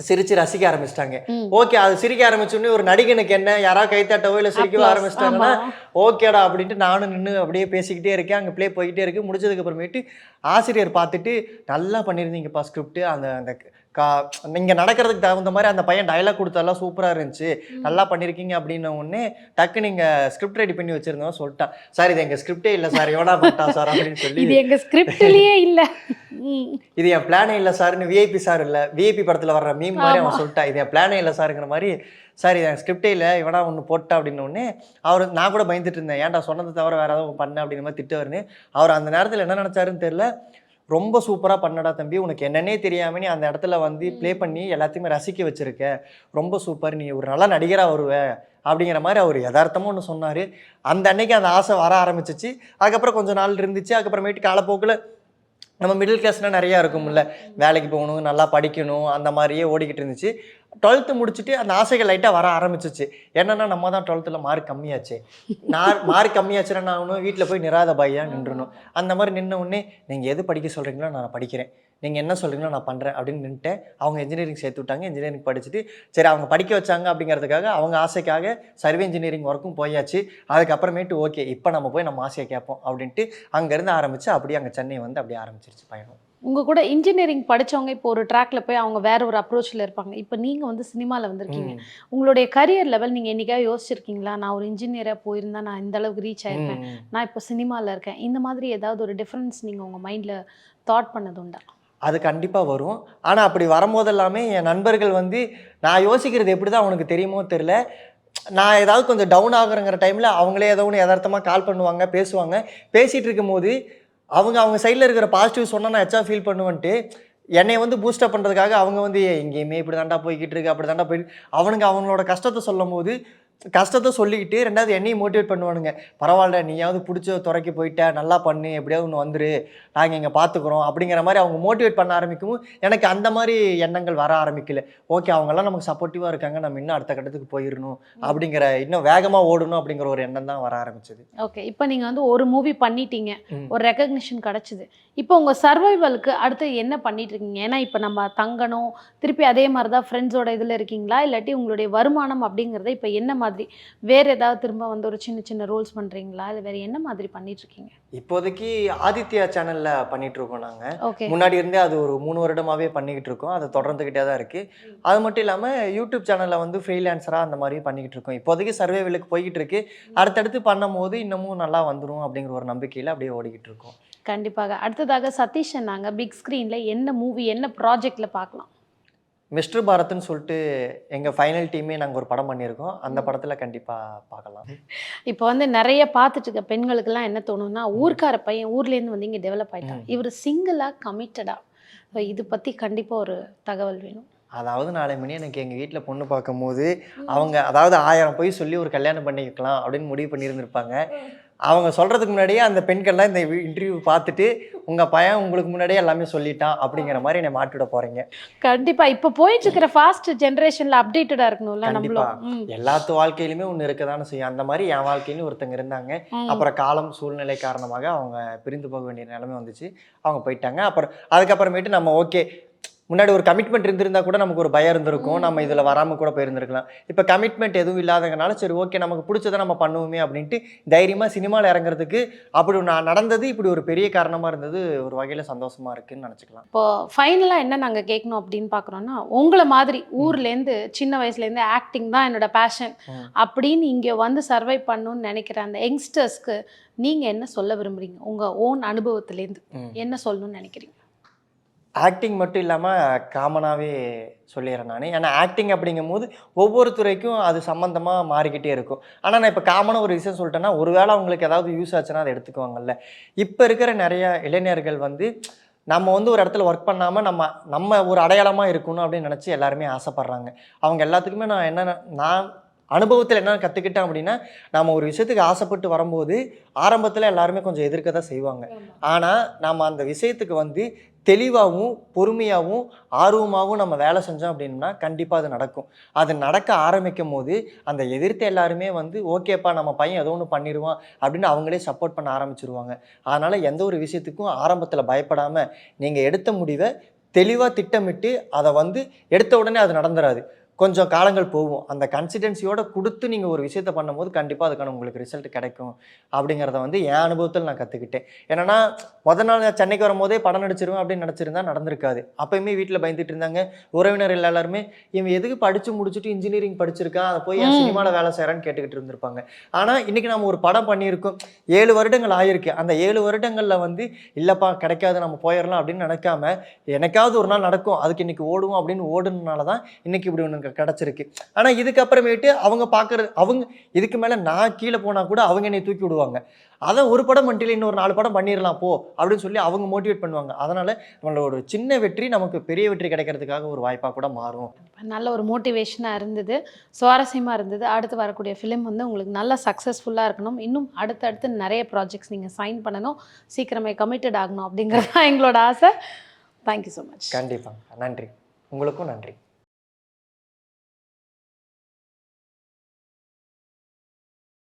சிரிச்சு ரசிக்க ஆரம்பிச்சிட்டாங்க. ஓகே, அது சிரிக்க ஆரம்பிச்சோடனே ஒரு நடிகனுக்கு என்ன, யாராவது கைத்தாட்டவோ இல்லை சிரிக்கவோ ஆரம்பிச்சிட்டாங்கன்னா ஓகேடா அப்படின்ட்டு நானும் நின்று அப்படியே பேசிக்கிட்டே இருக்கேன். அங்கே ப்ளே போய்கிட்டே இருக்கு. முடிச்சதுக்கு அப்புறமேட்டு ஆசிரியர் பார்த்துட்டு நல்லா பண்ணியிருந்தீங்கப்பா ஸ்கிரிப்ட், அந்த நீங்கள் நடக்கிறதுக்கு தகுந்த மாதிரி அந்த பையன் டைலாக் கொடுத்தாலாம் சூப்பராக இருந்துச்சு, நல்லா பண்ணியிருக்கீங்க அப்படின்ன உடனே டக்கு நீங்கள் ஸ்கிரிப்ட் ரெடி பண்ணி வச்சுருந்தோம் சொல்லிட்டான். சார் இது எங்கள் ஸ்கிரிப்டே இல்லை சார், எவனா பண்ணிட்டான் சார் அப்படின்னு சொல்லி. இது எங்கள் ஸ்கிரிப்ட்லேயே இல்லை, இது என் பிளானே இல்லை சார்னு விஐபி சார் இல்லை விஐபி படத்தில் வர்ற மீம் மாதிரி அவன் சொல்லிட்டான். இது என் பிளானே இல்லை சாருங்கிற மாதிரி. சார் இது என் ஸ்கிரிப்டே இல்லை, இவனா ஒன்று போட்டா அப்படின்னு உடனே அவர், நான் கூட பயந்துட்டு இருந்தேன், ஏன்டா சொன்னதை தவிர வேறு ஏதாவது பண்ண அப்படிங்கிற மாதிரி திட்டுவாருன்னு. அவர் அந்த நேரத்தில் என்ன நினச்சாருன்னு தெரியல, ரொம்ப சூப்பராக பண்ணடா தம்பி, உனக்கு என்னன்னே தெரியாமல் நீ அந்த இடத்துல வந்து ப்ளே பண்ணி எல்லாத்தையுமே ரசிக்க வச்சுருக்க, ரொம்ப சூப்பர், நீ ஒரு நல்ல நடிகராக வருவ அப்படிங்கிற மாதிரி அவர் யதார்த்தமாக ஒன்று சொன்னார். அந்த அன்னைக்கு அந்த ஆசை வர ஆரம்பிச்சிச்சு. அதுக்கப்புறம் கொஞ்சம் நாள் இருந்துச்சு. அதுக்கப்புறமேட்டு காலப்போக்கில் நம்ம மிடில் கிளாஸ்னால் நிறையா இருக்கும்ல, வேலைக்கு போகணும், நல்லா படிக்கணும், அந்த மாதிரியே ஓடிக்கிட்டு இருந்துச்சு. 12th முடிச்சுட்டு அந்த ஆசைகள் லைட்டாக வர ஆரம்பிச்சிச்சு. என்னன்னா நம்ம தான் 12th மார்க் கம்மியாச்சே. மார்க் கம்மியாச்சுன்னா நான் ஆகணும், வீட்டில் போய் நிராத பாயா நின்றணும். அந்த மாதிரி நின்ன உடனே நீங்கள் எது படிக்க சொல்கிறீங்களோ நான் படிக்கிறேன், நீங்கள் என்ன சொல்கிறீங்களோ நான் பண்ணுறேன் அப்படின்னு நின்றுட்டேன். அவங்க இன்ஜினியரிங் சேர்த்து விட்டாங்க. இன்ஜினியரிங் படிச்சுட்டு சரி அவங்க படிக்க வச்சாங்க அப்படிங்கிறதுக்காக அவங்க ஆசைக்காக சர்வே இன்ஜினியரிங் ஒர்க்கும் போயாச்சு. அதுக்கப்புறமேட்டு ஓகே இப்போ நம்ம போய் நம்ம ஆசையை கேட்போம் அப்படின்ட்டு அங்கேருந்து ஆரம்பித்து அப்படியே அங்கே சென்னை வந்து அப்படியே ஆரம்பிச்சிருச்சு பயணம். உங்க கூட இன்ஜினியரிங் படிச்சவங்க இப்போ ஒரு ட்ராக்ல போய் அவங்க வேற ஒரு அப்ரோச்ல இருப்பாங்க. இப்போ நீங்க வந்து சினிமால வந்திருக்கீங்க. உங்களுடைய கரியர் லெவல் நீங்க என்னைக்காவது யோசிச்சிருக்கீங்களா? நான் ஒரு இன்ஜினியரா போயிருந்தா நான் இந்த அளவுக்கு ரீச் ஆயிருப்பேன், நான் இப்போ சினிமால இருக்கேன், இந்த மாதிரி ஏதாவது ஒரு டிஃபரன்ஸ் நீங்க உங்க மைண்ட்ல தாட் பண்ணது உண்டா? அது கண்டிப்பாக வரும். ஆனால் அப்படி வரும்போதெல்லாமே என் நண்பர்கள் வந்து நான் யோசிக்கிறது எப்படி தான் அவனுக்கு தெரியுமோ தெரில, நான் ஏதாவது கொஞ்சம் டவுன் ஆகுறங்கிற டைமில் அவங்களே ஏதோ ஒன்று யதார்த்தமாக கால் பண்ணுவாங்க, பேசுவாங்க. பேசிகிட்டு இருக்கும்போது அவங்க சைடில் இருக்கிற பாசிட்டிவ் சொன்னால் நான் எச்சா ஃபீல் பண்ணுவேன்ட்டு என்னை வந்து பூஸ்டப் பண்ணுறதுக்காக அவங்க வந்து எங்கேயுமே இப்படி தாண்டா போய்கிட்டு இருக்கு, அப்படி தாண்டா போயிட்டு அவனுங்க அவங்களோட கஷ்டத்தை சொல்லும் போது கஷ்டத்தை சொல்லிக்கிட்டு ரெண்டாவது என்னையும் மோட்டிவேட் பண்ணுவானுங்க. பரவாயில்ல நீயாவது பிடிச்ச துறைக்கு போயிட்ட, நல்லா பண்ணு, எப்படியாவது ஒன்று வந்துரு, நாங்கள் இங்கே பார்த்துக்குறோம் அப்படிங்கிற மாதிரி அவங்க மோட்டிவேட் பண்ண ஆரம்பிக்கவும் எனக்கு அந்த மாதிரி எண்ணங்கள் வர ஆரம்பிக்கல. ஓகே அவங்கெல்லாம் நமக்கு சப்போர்ட்டிவாக இருக்காங்க, நம்ம இன்னும் அடுத்த கட்டத்துக்கு போயிடணும் அப்படிங்கிற, இன்னும் வேகமாக ஓடணும் அப்படிங்கிற ஒரு எண்ணம் தான் வர ஆரம்பிச்சது. ஓகே, இப்போ நீங்கள் வந்து ஒரு மூவி பண்ணிட்டீங்க, ஒரு ரெகக்னிஷன் கிடச்சிது. இப்போ உங்கள் சர்வைவலுக்கு அடுத்து என்ன பண்ணிட்டு இருக்கீங்க? ஏன்னா இப்போ நம்ம தங்கணும், திருப்பி அதே மாதிரி தான் ஃப்ரெண்ட்ஸோட இதில் இருக்கீங்களா, இல்லாட்டி உங்களுடைய வருமானம் அப்படிங்கிறத இப்போ என்ன மாதிரி வேறு ஏதாவது திரும்ப வந்து ஒரு சின்ன சின்ன ரோல்ஸ் பண்ணுறீங்களா, இல்லை வேறு என்ன மாதிரி பண்ணிட்டு இருக்கீங்க? இப்போதைக்கு ஆதித்யா சேனலில் பண்ணிட்டு இருக்கோம் நாங்கள். ஓகே, முன்னாடி இருந்தே அது ஒரு 3 வருடமாகவே பண்ணிக்கிட்டு இருக்கோம். அதை தொடர்ந்துக்கிட்டே தான் இருக்குது. அது மட்டும் இல்லாமல் யூடியூப் சேனலில் வந்து ஃப்ரீலான்சராக அந்த மாதிரி பண்ணிக்கிட்டு இருக்கோம். இப்போதைக்கு சர்வேவிலுக்கு போய்கிட்டு இருக்கு. அடுத்தடுத்து பண்ணும் போது இன்னமும் நல்லா வந்துடும் அப்படிங்கிற ஒரு நம்பிக்கையில் அப்படியே ஓடிக்கிட்டு இருக்கோம். கண்டிப்பாக. அடுத்ததாக சதீஷ் நாங்கள் பிக் ஸ்க்ரீனில் என்ன மூவி என்ன ப்ராஜெக்டில் பார்க்கலாம்? மிஸ்டர் பாரத்னு சொல்லிட்டு எங்கள் ஃபைனல் டீமே நாங்கள் ஒரு படம் பண்ணியிருக்கோம். அந்த படத்தில் கண்டிப்பாக பார்க்கலாம். இப்போ வந்து நிறைய பார்த்துட்டு இருக்க பெண்களுக்கெல்லாம் என்ன தோணும்னா, ஊர்க்கார பையன் ஊர்லேருந்து வந்து இங்கே டெவலப் ஆகிட்டான், இவர் சிங்கிளாக கமிட்டடா, இது பற்றி கண்டிப்பாக ஒரு தகவல் வேணும். அதாவது நாளை மணி எனக்கு எங்கள் வீட்டில் பொண்ணு பார்க்கும்போது அவங்க அதாவது 1000 போய் சொல்லி ஒரு கல்யாணம் பண்ணிக்கலாம் அப்படின்னு முடிவு பண்ணியிருந்திருப்பாங்க. அவங்க சொல்கிறதுக்கு முன்னாடியே அந்த பெண்கள்லாம் இந்த இன்டர்வியூ பார்த்துட்டு உங்கள் பையன் உங்களுக்கு முன்னாடியே எல்லாமே சொல்லிட்டான் அப்படிங்கிற மாதிரி என்னை மாட்டிவிட போகிறீங்க. கண்டிப்பாக இப்போ போயிட்டு இருக்கிற ஃபாஸ்ட் ஜென்ரேஷனில் அப்டேட்டடாக இருக்கணும்ல நம்மளும். எல்லாத்து வாழ்க்கையிலுமே ஒன்று இருக்க தானே செய்யும். அந்த மாதிரி என் வாழ்க்கையிலும் ஒருத்தங்க இருந்தாங்க. அப்புறம் காலம் சூழ்நிலை காரணமாக அவங்க பிரிந்து போக வேண்டிய நிலைமை வந்துச்சு. அவங்க போயிட்டாங்க. அப்புறம் அதுக்கப்புறமேட்டு நம்ம ஓகே, முன்னாடி ஒரு கமிட்மெண்ட் இருந்திருந்தா கூட நமக்கு ஒரு பயம் இருந்திருக்கும், நம்ம இதில் வராமல் கூட போயிருந்துருக்கலாம். இப்போ கமிட்மெண்ட் எதுவும் இல்லாததுனால சரி ஓகே நமக்கு பிடிச்சதை நம்ம பண்ணுவோமே அப்படின்ட்டு தைரியமாக சினிமாவில் இறங்குறதுக்கு அப்படி நான் நடந்தது இப்படி ஒரு பெரிய காரணமாக இருந்தது. ஒரு வகையில் சந்தோஷமாக இருக்குதுன்னு நினச்சிக்கலாம். இப்போ ஃபைனலாக என்ன நாங்கள் கேட்கணும் அப்படின்னு பார்க்குறோன்னா, உங்களை மாதிரி ஊர்லேருந்து சின்ன வயசுலேருந்து ஆக்டிங் தான் என்னோட பேஷன் அப்படின்னு இங்கே வந்து சர்வை பண்ணணும்னு நினைக்கிற அந்த யங்ஸ்டர்ஸ்க்கு நீங்கள் என்ன சொல்ல விரும்புகிறீங்க? உங்கள் ஓன் அனுபவத்துலேருந்து என்ன சொல்லணும்னு நினைக்கிறீங்க? ஆக்டிங் மட்டும் இல்லாமல் காமனாகவே சொல்லிடுறேன் நான். ஏன்னா ஆக்டிங் அப்படிங்கும்போது ஒவ்வொரு துறைக்கும் அது சம்மந்தமாக மாறிக்கிட்டே இருக்கும். ஆனால் நான் இப்போ காமனாக ஒரு விஷயம் சொல்லிட்டேன்னா ஒருவேளை அவங்களுக்கு ஏதாவது யூஸ் ஆச்சுன்னா அதை எடுத்துக்குவாங்கல்ல. இப்போ இருக்கிற நிறைய இளைஞர்கள் வந்து நம்ம வந்து ஒரு இடத்துல ஒர்க் பண்ணாமல் நம்ம ஒரு அடையாளமாக இருக்கணும் அப்படின்னு நினச்சி எல்லாருமே ஆசைப்பட்றாங்க. அவங்க எல்லாத்துக்குமே நான் அனுபவத்தில் என்ன கற்றுக்கிட்டேன் அப்படின்னா, நம்ம ஒரு விஷயத்துக்கு ஆசைப்பட்டு வரும்போது ஆரம்பத்தில் எல்லாருமே கொஞ்சம் எதிர்க்க தான் செய்வாங்க. ஆனால் நம்ம அந்த விஷயத்துக்கு வந்து தெளிவாகவும் பொறுமையாகவும் ஆர்வமாகவும் நம்ம வேலை செஞ்சோம் அப்படின்னா கண்டிப்பாக அது நடக்கும். அது நடக்க ஆரம்பிக்கும் போது அந்த எதிர்த்து எல்லாருமே வந்து ஓகேப்பா நம்ம பையன் ஏதோ ஒன்று பண்ணிடுவான் அப்படின்னு அவங்களே சப்போர்ட் பண்ண ஆரம்பிச்சிருவாங்க. அதனால் எந்த ஒரு விஷயத்துக்கும் ஆரம்பத்தில் பயப்படாமல் நீங்கள் எடுத்த முடிவை தெளிவாக திட்டமிட்டு அதை வந்து எடுத்த உடனே அது நடந்துராது. கொஞ்சம் காலங்கள் போகும். அந்த கன்சிடென்சியோடு கொடுத்து நீங்கள் ஒரு விஷயத்தை பண்ணும்போது கண்டிப்பாக அதுக்கான உங்களுக்கு ரிசல்ட் கிடைக்கும் அப்படிங்கிறத வந்து என் அனுபவத்தில் நான் கற்றுக்கிட்டேன். என்னென்னா நாள் சென்னைக்கு வரும்போதே படம் நடிச்சிருவேன் அப்படின்னு நினச்சிருந்தா நடந்திருக்காது. அப்போயுமே வீட்டில் பயந்துட்டு இருந்தாங்க. உறவினர் எல்லாருமே இவன் எதுக்கு படித்து முடிச்சுட்டு இன்ஜினியரிங் படிச்சிருக்கான், அதை போய் என் சினிமாவில் வேலை செய்கிறான்னு கேட்டுக்கிட்டு இருந்திருப்பாங்க. ஆனால் இன்றைக்கி நம்ம ஒரு படம் பண்ணியிருக்கோம், 7 வருடங்கள் ஆயிருக்கு. அந்த 7 வருடங்களில் வந்து இல்லைப்பா கிடைக்காது நம்ம போயிடலாம் அப்படின்னு நினைக்காம எனக்காவது ஒரு நாள் நடக்கும், அதுக்கு இன்றைக்கி ஓடுவோம் அப்படின்னு ஓடுனால தான் இன்றைக்கி இப்படி ஒன்று கிடச்சிருக்கு. ஆனால் இதுக்கப்புறமேட்டு அவங்க இதுக்கு மேலே நான் கீழே போனால் கூட அவங்க என்னை தூக்கி விடுவாங்க. அதான் ஒரு படம் பண்ணிட்டு இன்னொரு 4 படம் பண்ணிடலாம் போ அப்படின்னு சொல்லி அவங்க மோட்டிவேட் பண்ணுவாங்க. அதனால் நம்மளோட ஒரு சின்ன வெற்றி நமக்கு பெரிய வெற்றி கிடைக்கிறதுக்காக ஒரு வாய்ப்பாக கூட மாறும். நல்ல ஒரு மோட்டிவேஷனாக இருந்தது, சுவாரஸ்யமாக இருந்தது. அடுத்து வரக்கூடிய ஃபிலிம் வந்து உங்களுக்கு நல்லா சக்ஸஸ்ஃபுல்லாக இருக்கணும். இன்னும் அடுத்தடுத்து நிறைய ப்ராஜெக்ட்ஸ் நீங்கள் சைன் பண்ணணும், சீக்கிரமே கமிட்டட் ஆகணும் அப்படிங்கிறது தான் எங்களோட ஆசை. Thank you so much. கண்டிப்பாக நன்றி. உங்களுக்கும் நன்றி.